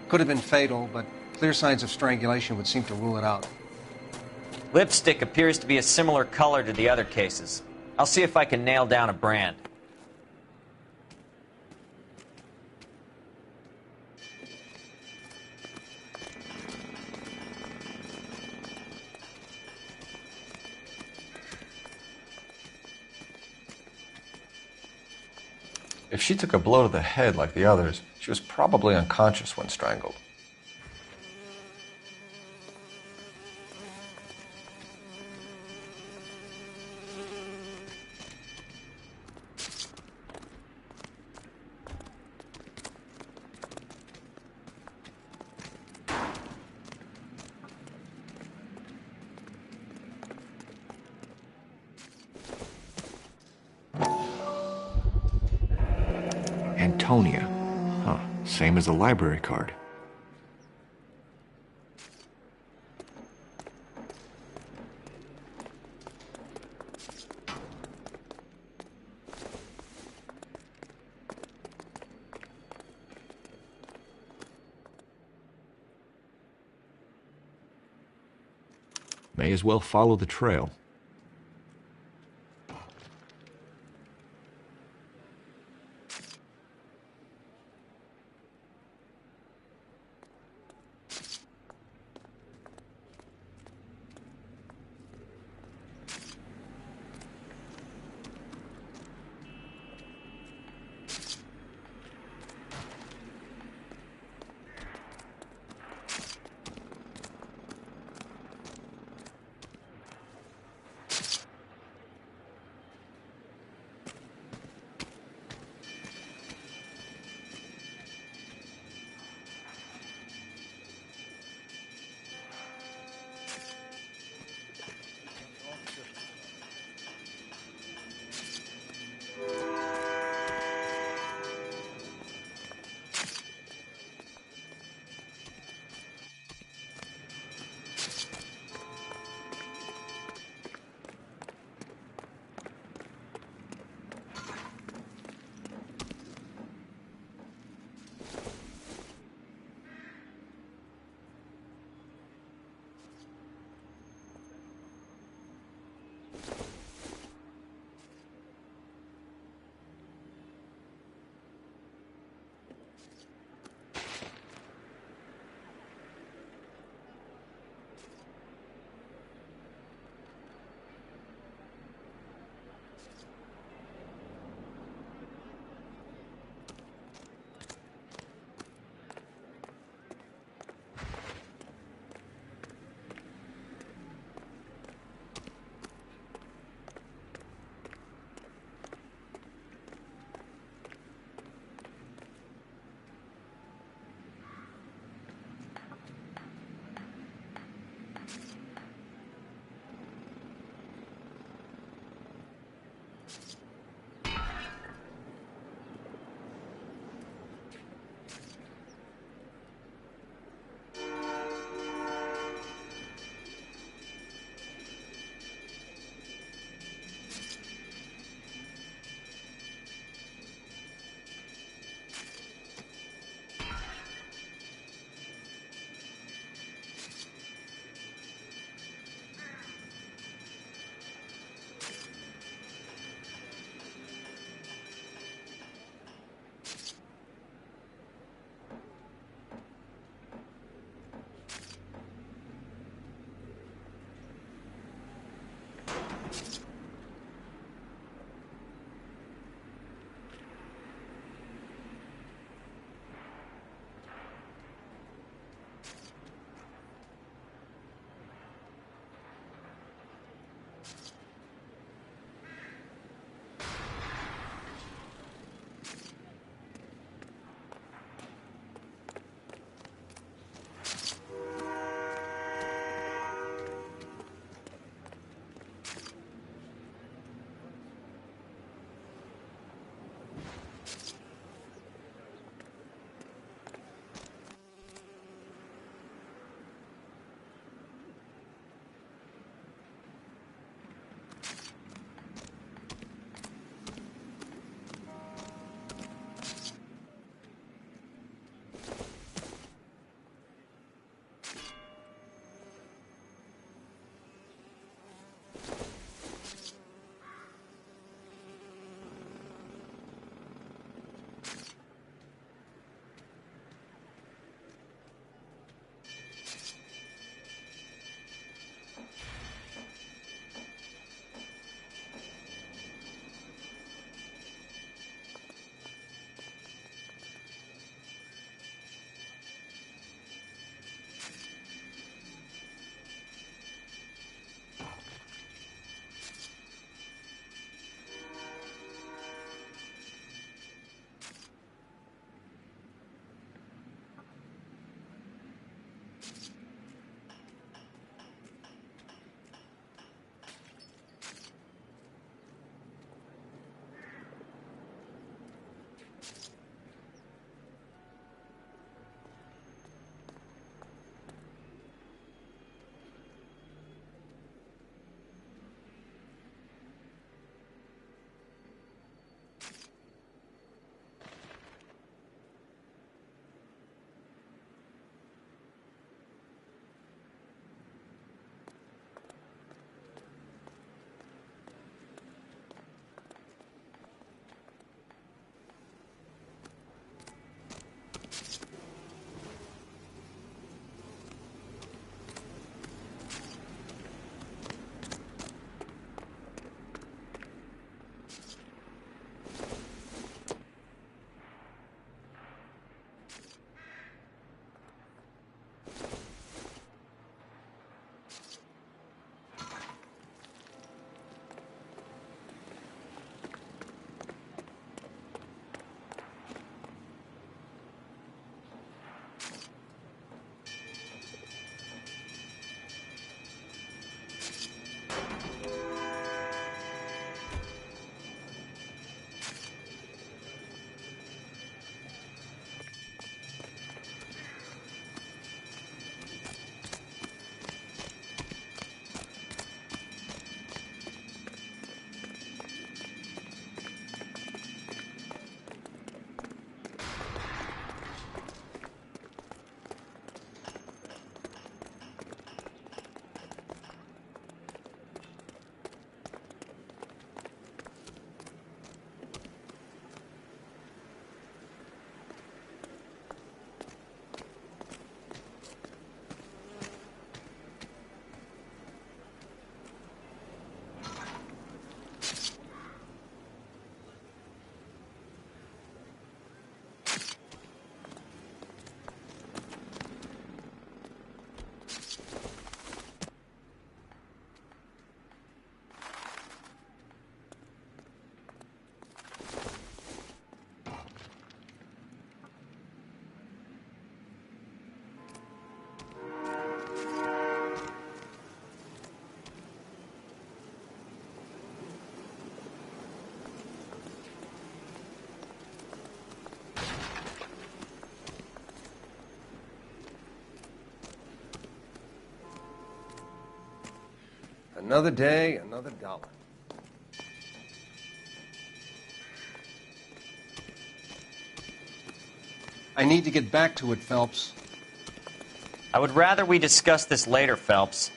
Could have been fatal, but clear signs of strangulation would seem to rule it out. Lipstick appears to be a similar color to the other cases. I'll see if I can nail down a brand. If she took a blow to the head like the others, she was probably unconscious when strangled. Antonia. Huh, same as the library card. May as well follow the trail. Another day, another dollar. I need to get back to it, Phelps. I would rather we discuss this later, Phelps.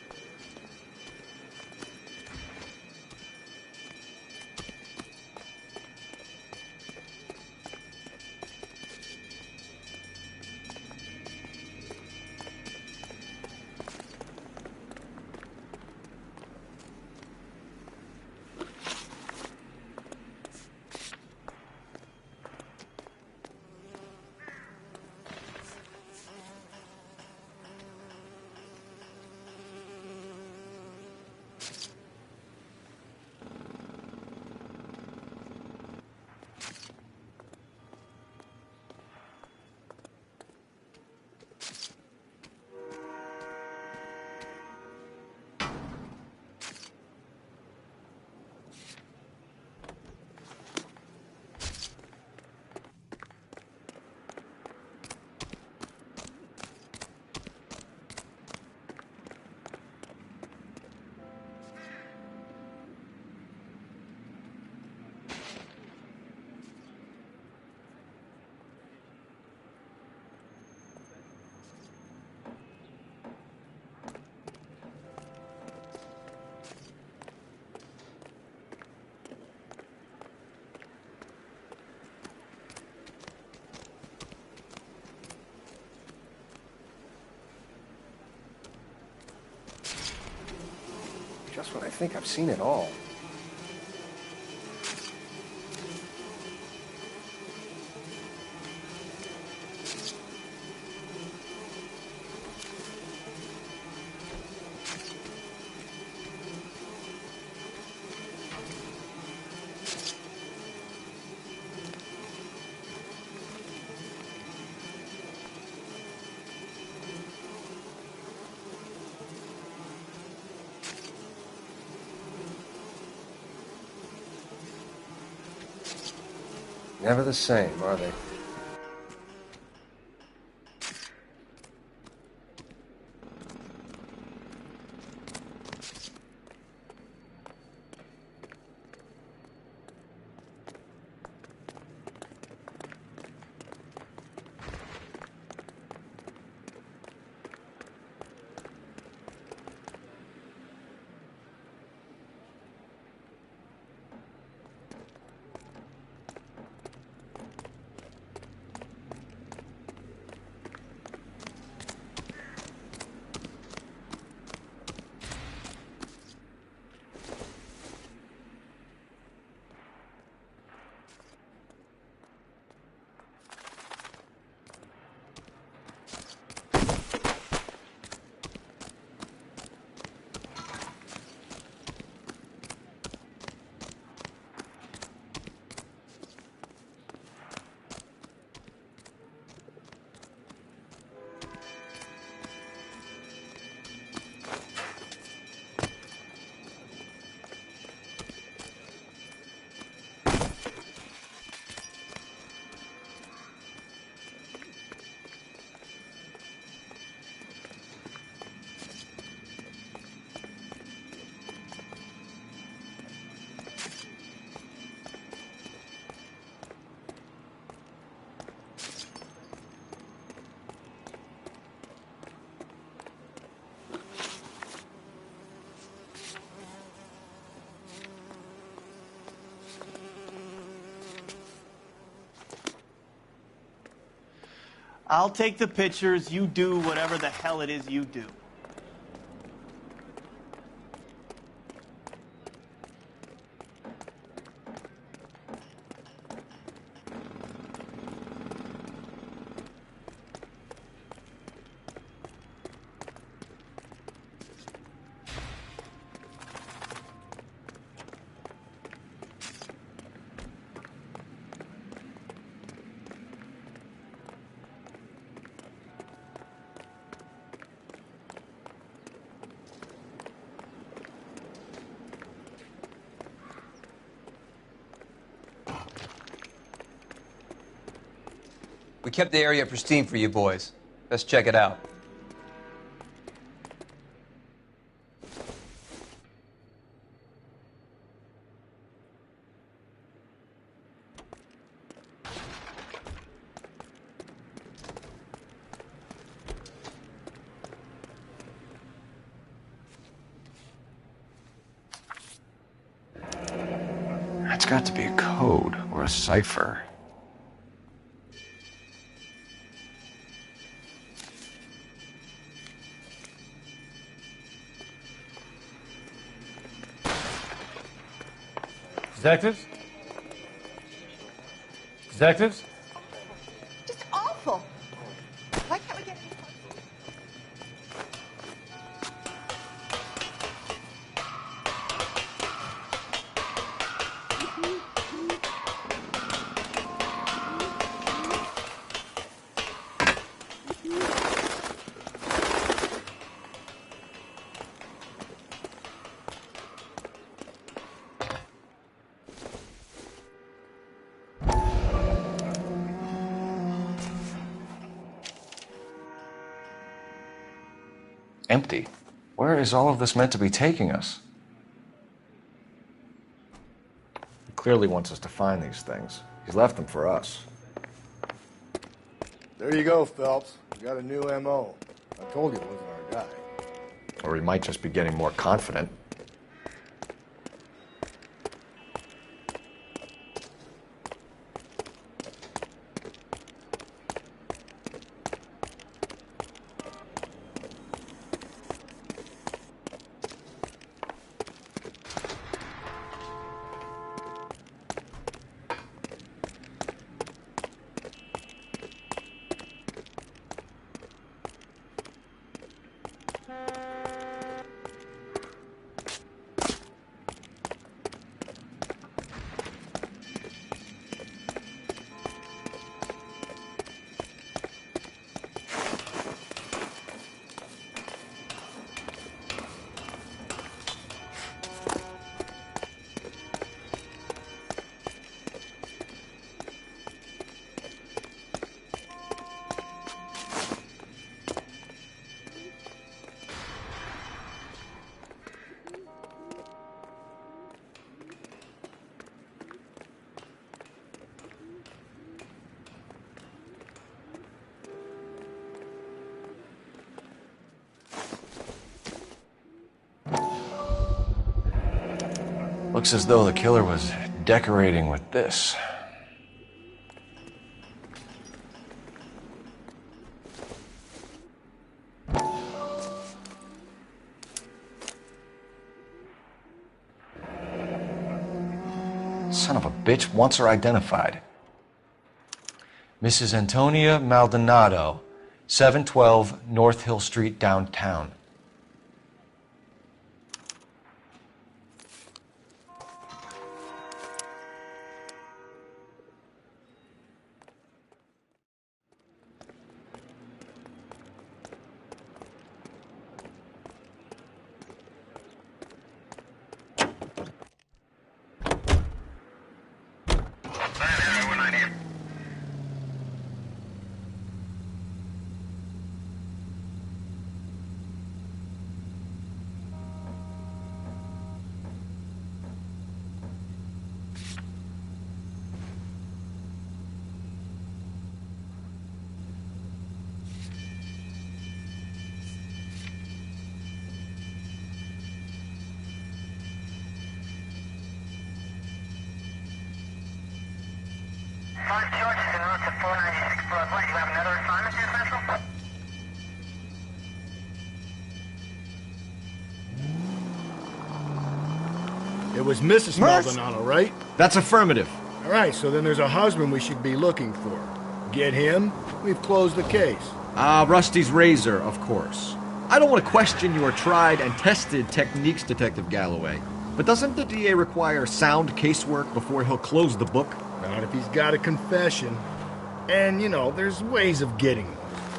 Just when I think I've seen it all. Never the same, are they? I'll take the pictures. You do whatever the hell it is you do. We kept the area pristine for you boys. Let's check it out. got to be a code or a cipher. Detectives? Detectives? Just awful. Why can't we get... Empty. Where is all of this meant to be taking us? He clearly wants us to find these things. He's left them for us. There you go, Phelps. You got a new M.O. I told you it wasn't our guy. Or he might just be getting more confident. Looks as though the killer was decorating with this. Son of a bitch wants her identified. Mrs. Antonia Maldonado, 712 North Hill Street, downtown. Five charges en route to 496 Broadway. Do you have another assignment here, Central? It was Mrs. Maldonado, right? That's affirmative. All right, so then there's a husband we should be looking for. Get him, we've closed the case. Rusty's razor, of course. I don't want to question your tried and tested techniques, Detective Galloway. But doesn't the DA require sound casework before he'll close the book? Not if he's got a confession. And, you know, there's ways of getting one.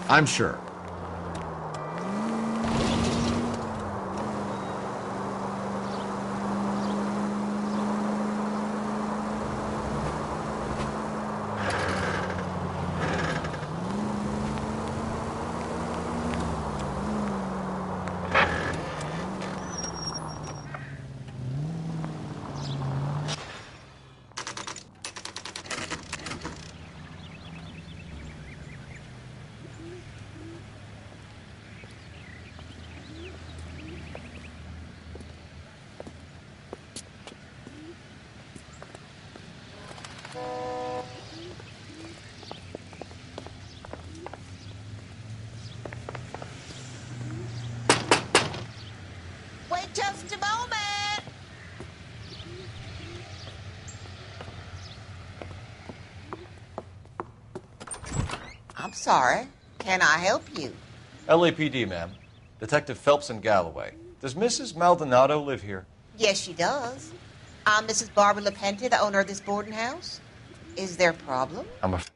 I'm sure. sorry. Can I help you? LAPD, ma'am. Detective Phelps and Galloway. Does Mrs. Maldonado live here? Yes, she does. I'm Mrs. Barbara LaPente, the owner of this boarding house. Is there a problem? I'm afraid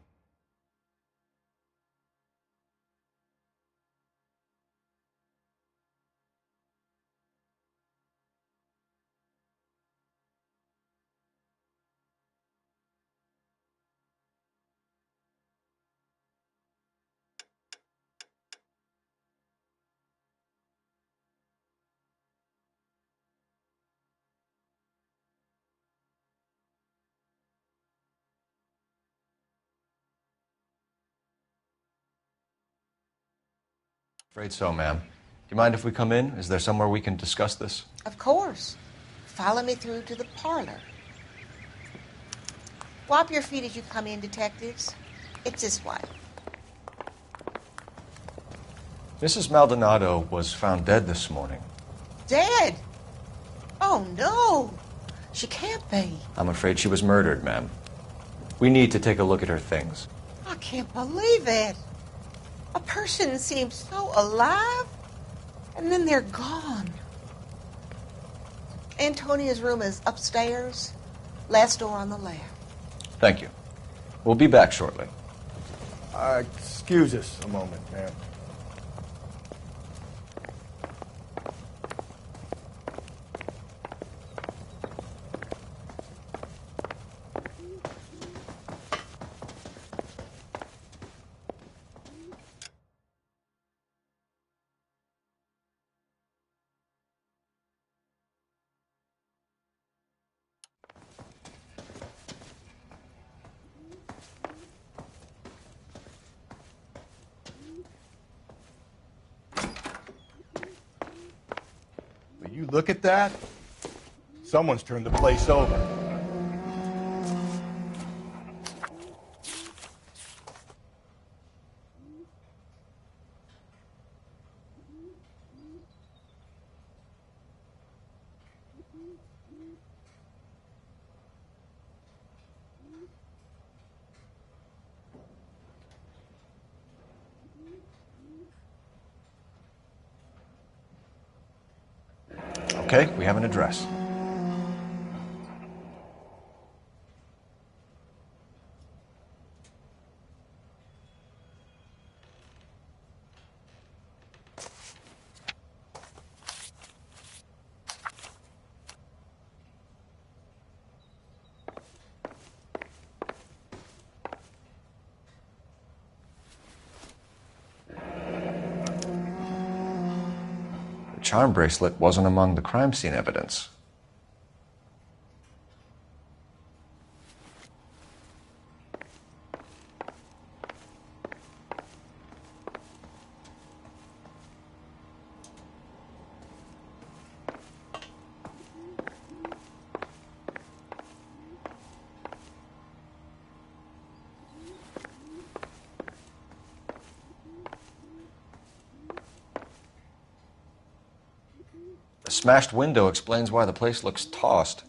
so, ma'am. Do you mind if we come in? Is there somewhere we can discuss this? Of course. Follow me through to the parlor. Wipe your feet as you come in, detectives. It's this way. Mrs. Maldonado was found dead this morning. Dead? Oh, no. She can't be. I'm afraid she was murdered, ma'am. We need to take a look at her things. I can't believe it. A person seems so alive, and then they're gone. Antonia's room is upstairs, last door on the left. Thank you. We'll be back shortly. Excuse us a moment, ma'am. Will you look at that? Someone's turned the place over. Okay, we have an address. The charm bracelet wasn't among the crime scene evidence. The smashed window explains why the place looks tossed.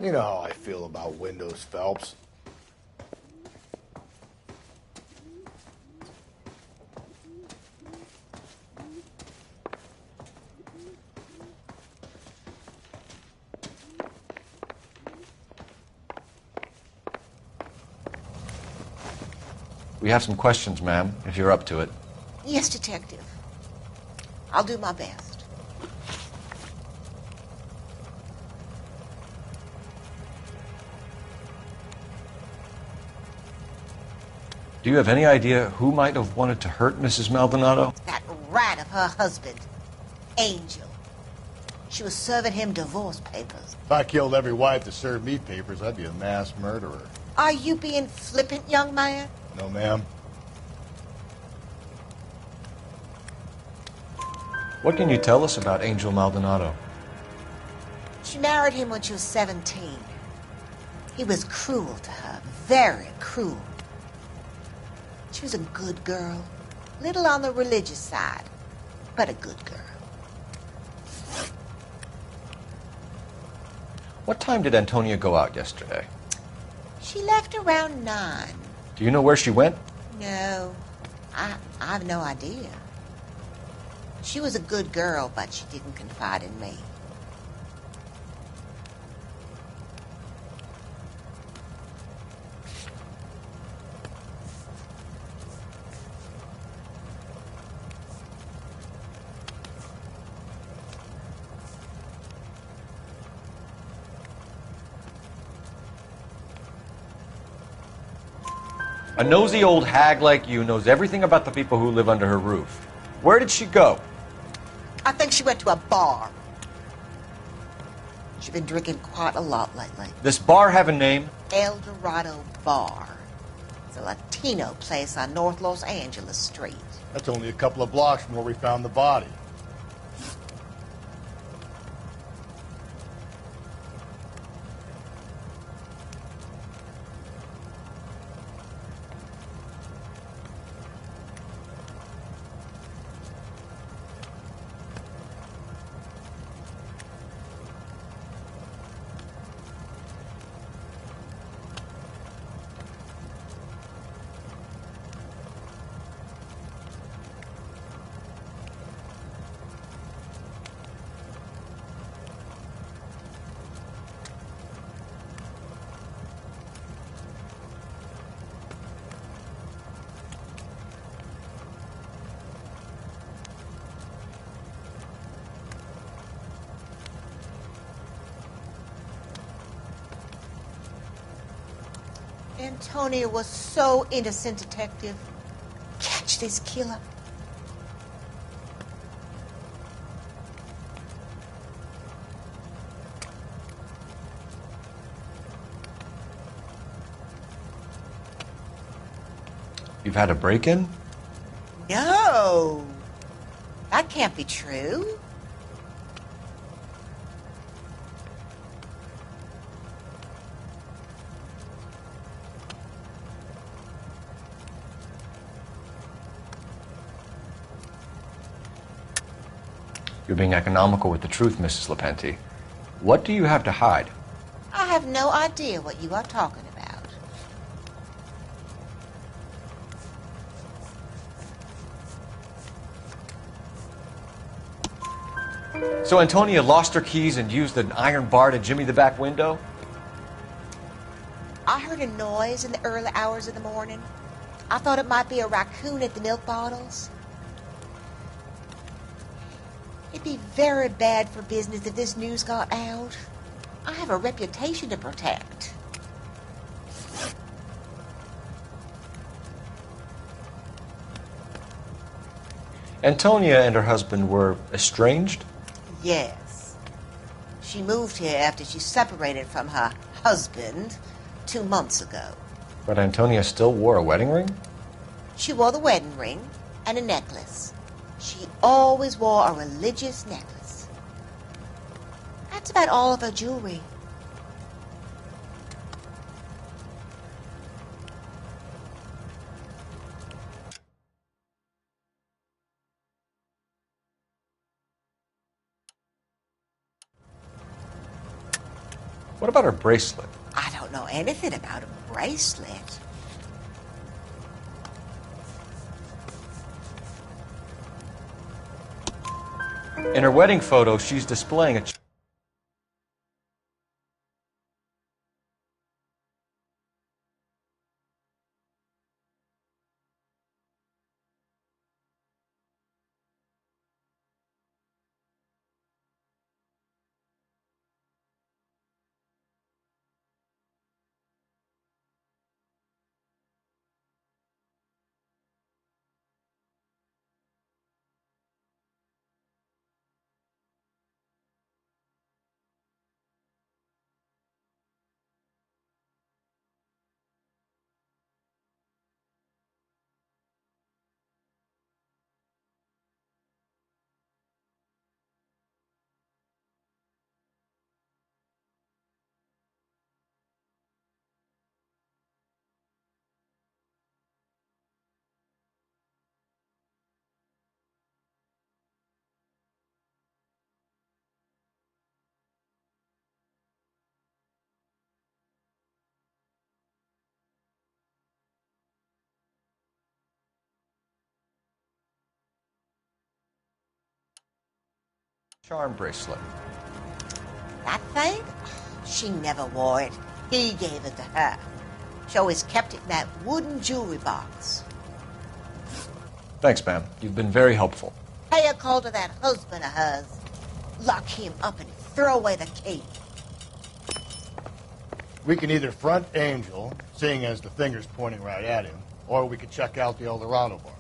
You know how I feel about windows, Phelps. We have some questions, ma'am, if you're up to it. Yes, detective. I'll do my best. Do you have any idea who might have wanted to hurt Mrs. Maldonado? That rat of her husband, Angel. She was serving him divorce papers. If I killed every wife to serve me papers, I'd be a mass murderer. Are you being flippant, young man? No, ma'am. What can you tell us about Angel Maldonado? She married him when she was 17. He was cruel to her, very cruel. She was a good girl, little on the religious side, but a good girl. What time did Antonia go out yesterday? She left around 9. Do you know where she went? No, I have no idea. She was a good girl, but she didn't confide in me. A nosy old hag like you knows everything about the people who live under her roof. Where did she go? I think she went to a bar. She's been drinking quite a lot lately. This bar have a name? El Dorado Bar. It's a Latino place on North Los Angeles Street. That's only a couple of blocks from where we found the body. Antonia was so innocent, Detective. Catch this killer. You've had a break-in? No. That can't be true. You're being economical with the truth, Mrs. Lepenti. What do you have to hide? I have no idea what you are talking about. So Antonia lost her keys and used an iron bar to jimmy the back window? I heard a noise in the early hours of the morning. I thought it might be a raccoon at the milk bottles. It'd be very bad for business if this news got out. I have a reputation to protect. Antonia and her husband were estranged? Yes. She moved here after she separated from her husband 2 months ago. But Antonia still wore a wedding ring? She wore the wedding ring and a necklace. She always wore a religious necklace. That's about all of her jewelry. What about her bracelet? I don't know anything about a bracelet. In her wedding photo, she's displaying a charm bracelet. That thing? She never wore it. He gave it to her. She always kept it in that wooden jewelry box. Thanks, ma'am. You've been very helpful. Pay a call to that husband of hers. Lock him up and throw away the key. We can either front Angel, seeing as the finger's pointing right at him, or we could check out the Eldorado bar.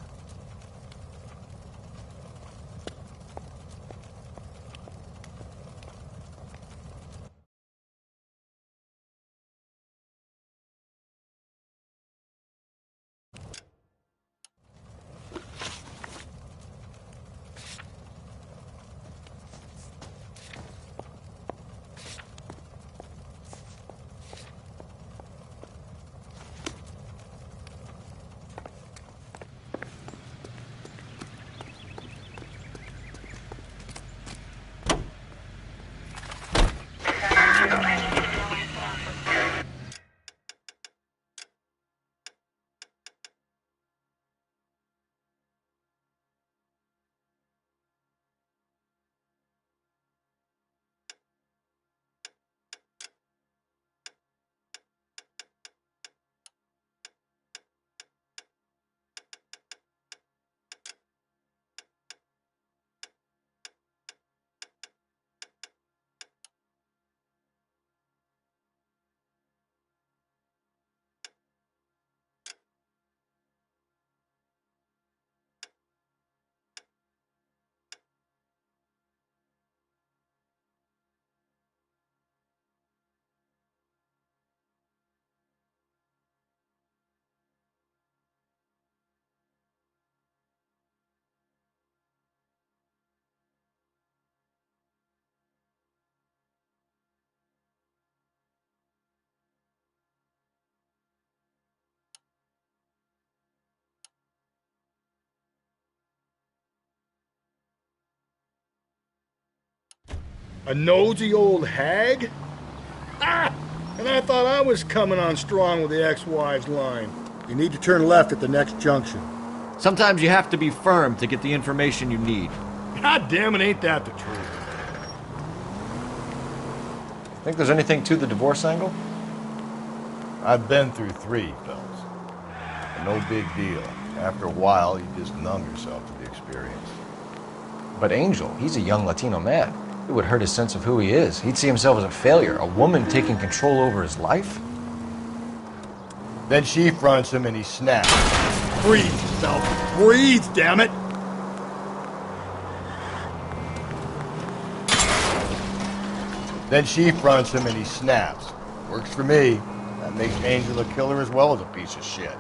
A nosy old hag? Ah! And I thought I was coming on strong with the ex-wives line. You need to turn left at the next junction. Sometimes you have to be firm to get the information you need. God damn it, ain't that the truth? Think there's anything to the divorce angle? I've been through 3, fellas. No big deal. After a while, you just numb yourself to the experience. But Angel, he's a young Latino man. It would hurt his sense of who he is. He'd see himself as a failure, a woman taking control over his life. Then she fronts him and he snaps. Breathe, self. Breathe, damn it! Then she fronts him and he snaps. Works for me. That makes Angel a killer as well as a piece of shit.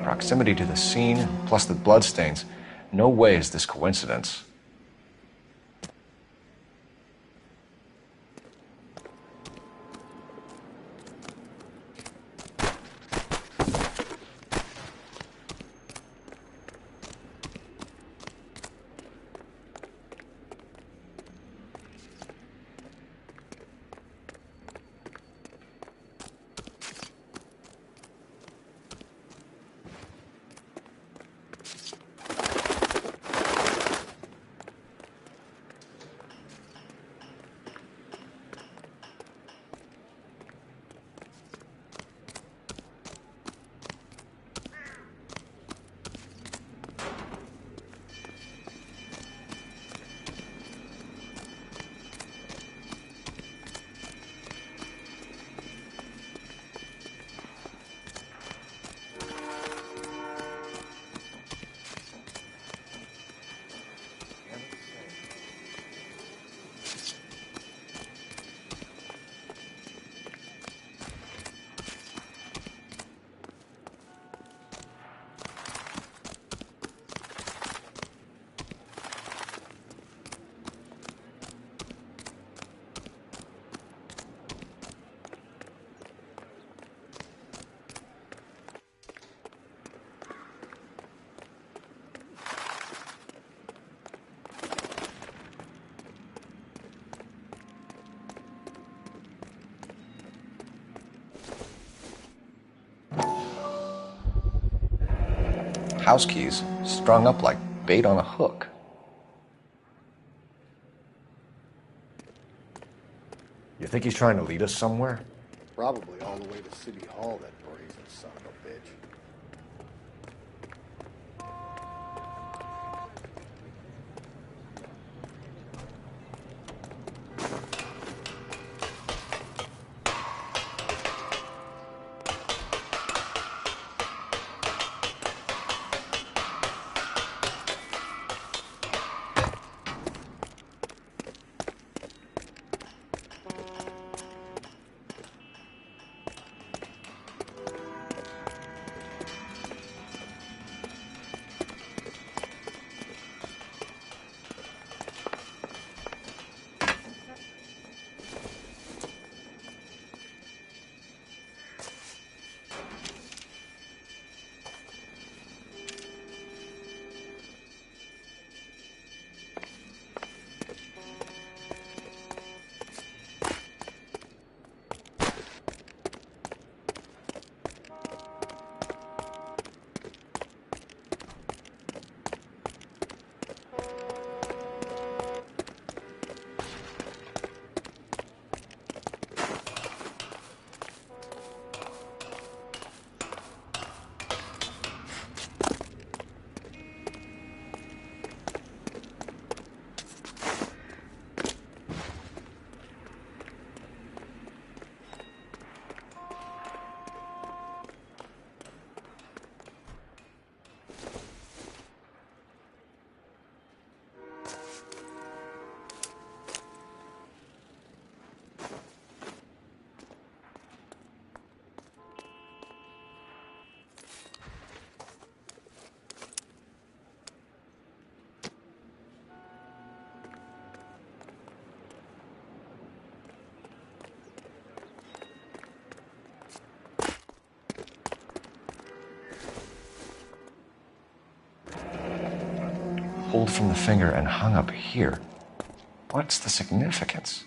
Proximity to the scene, plus the bloodstains. No way is this coincidence. house keys strung up like bait on a hook. You think he's trying to lead us somewhere? Probably all the way to City Hall, that brazen son of a bitch. Pulled from the finger and hung up here. What's the significance?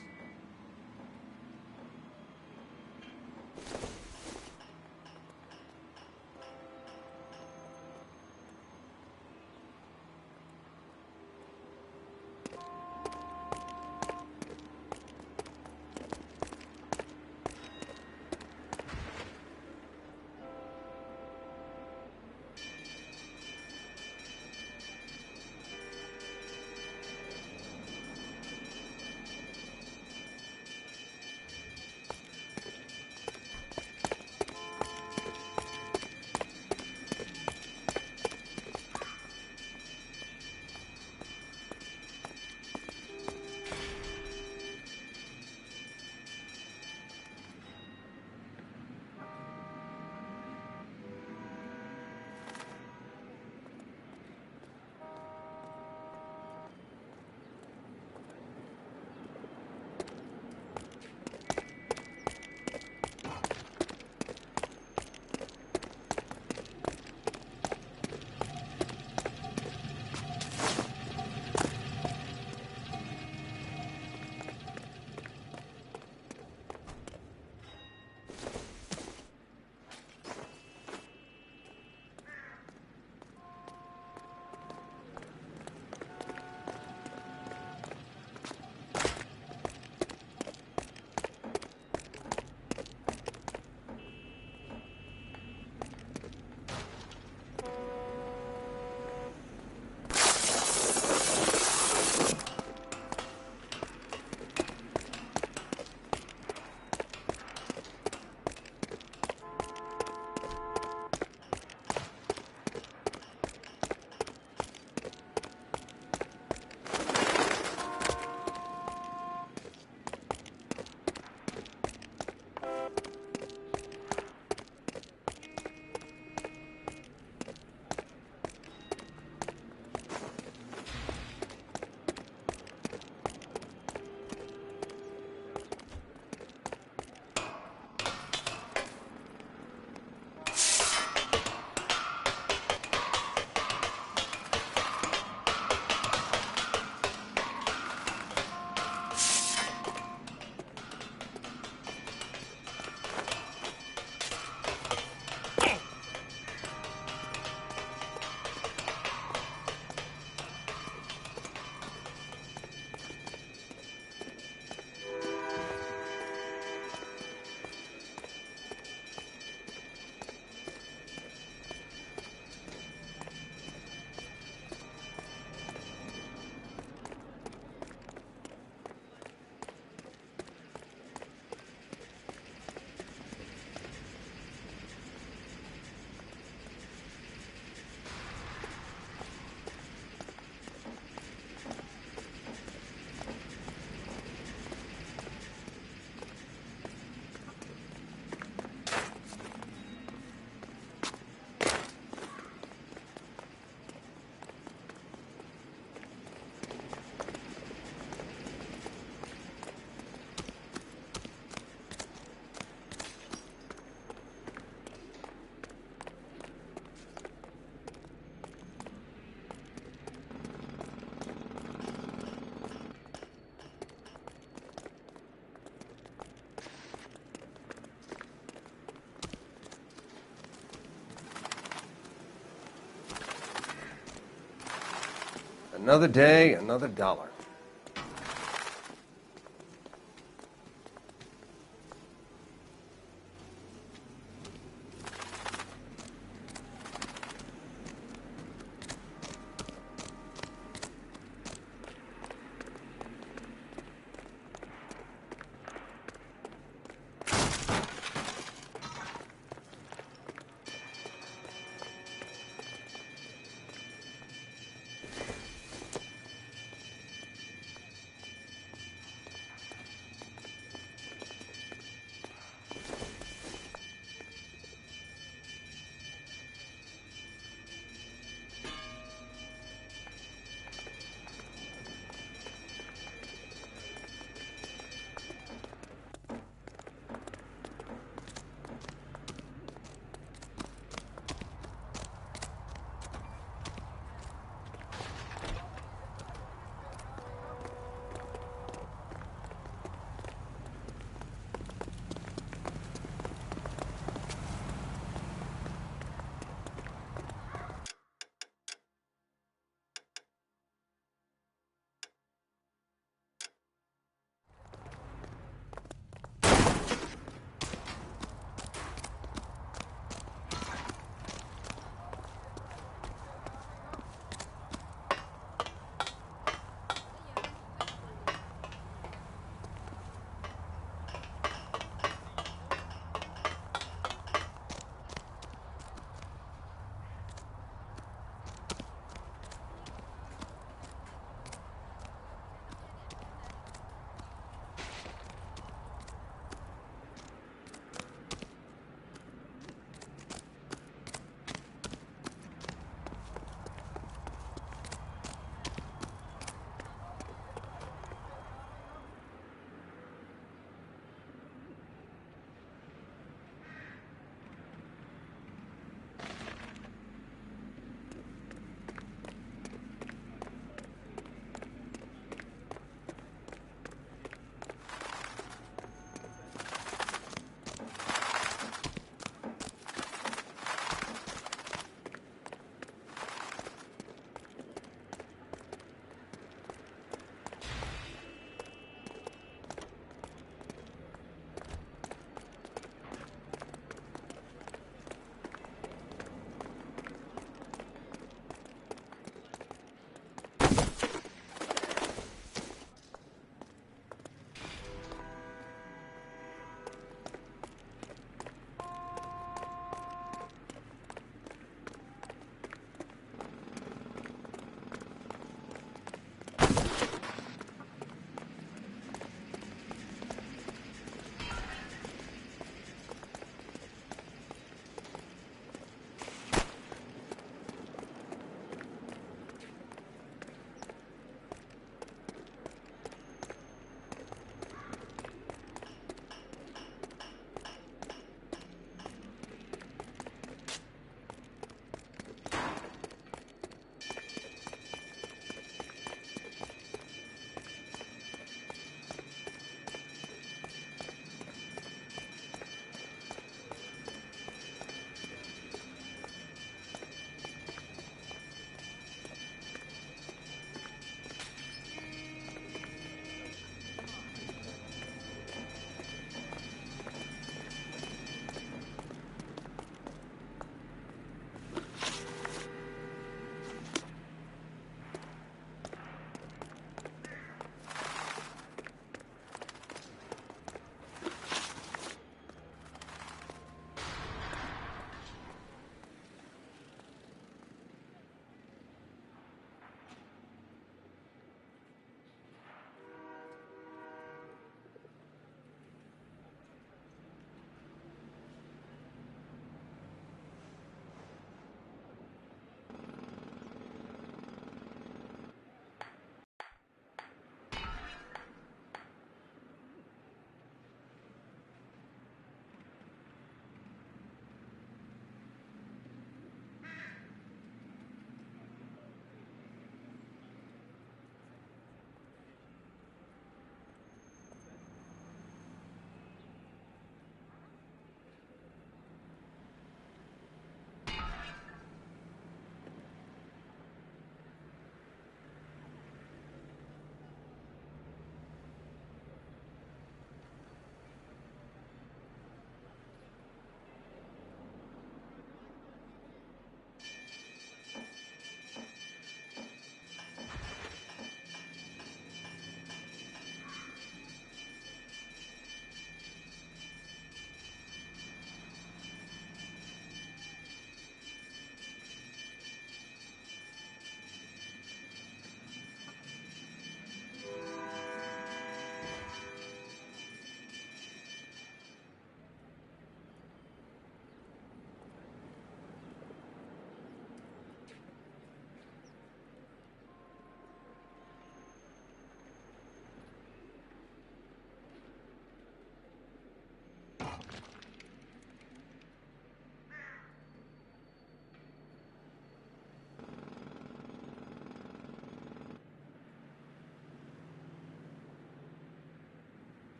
Another day, another dollar.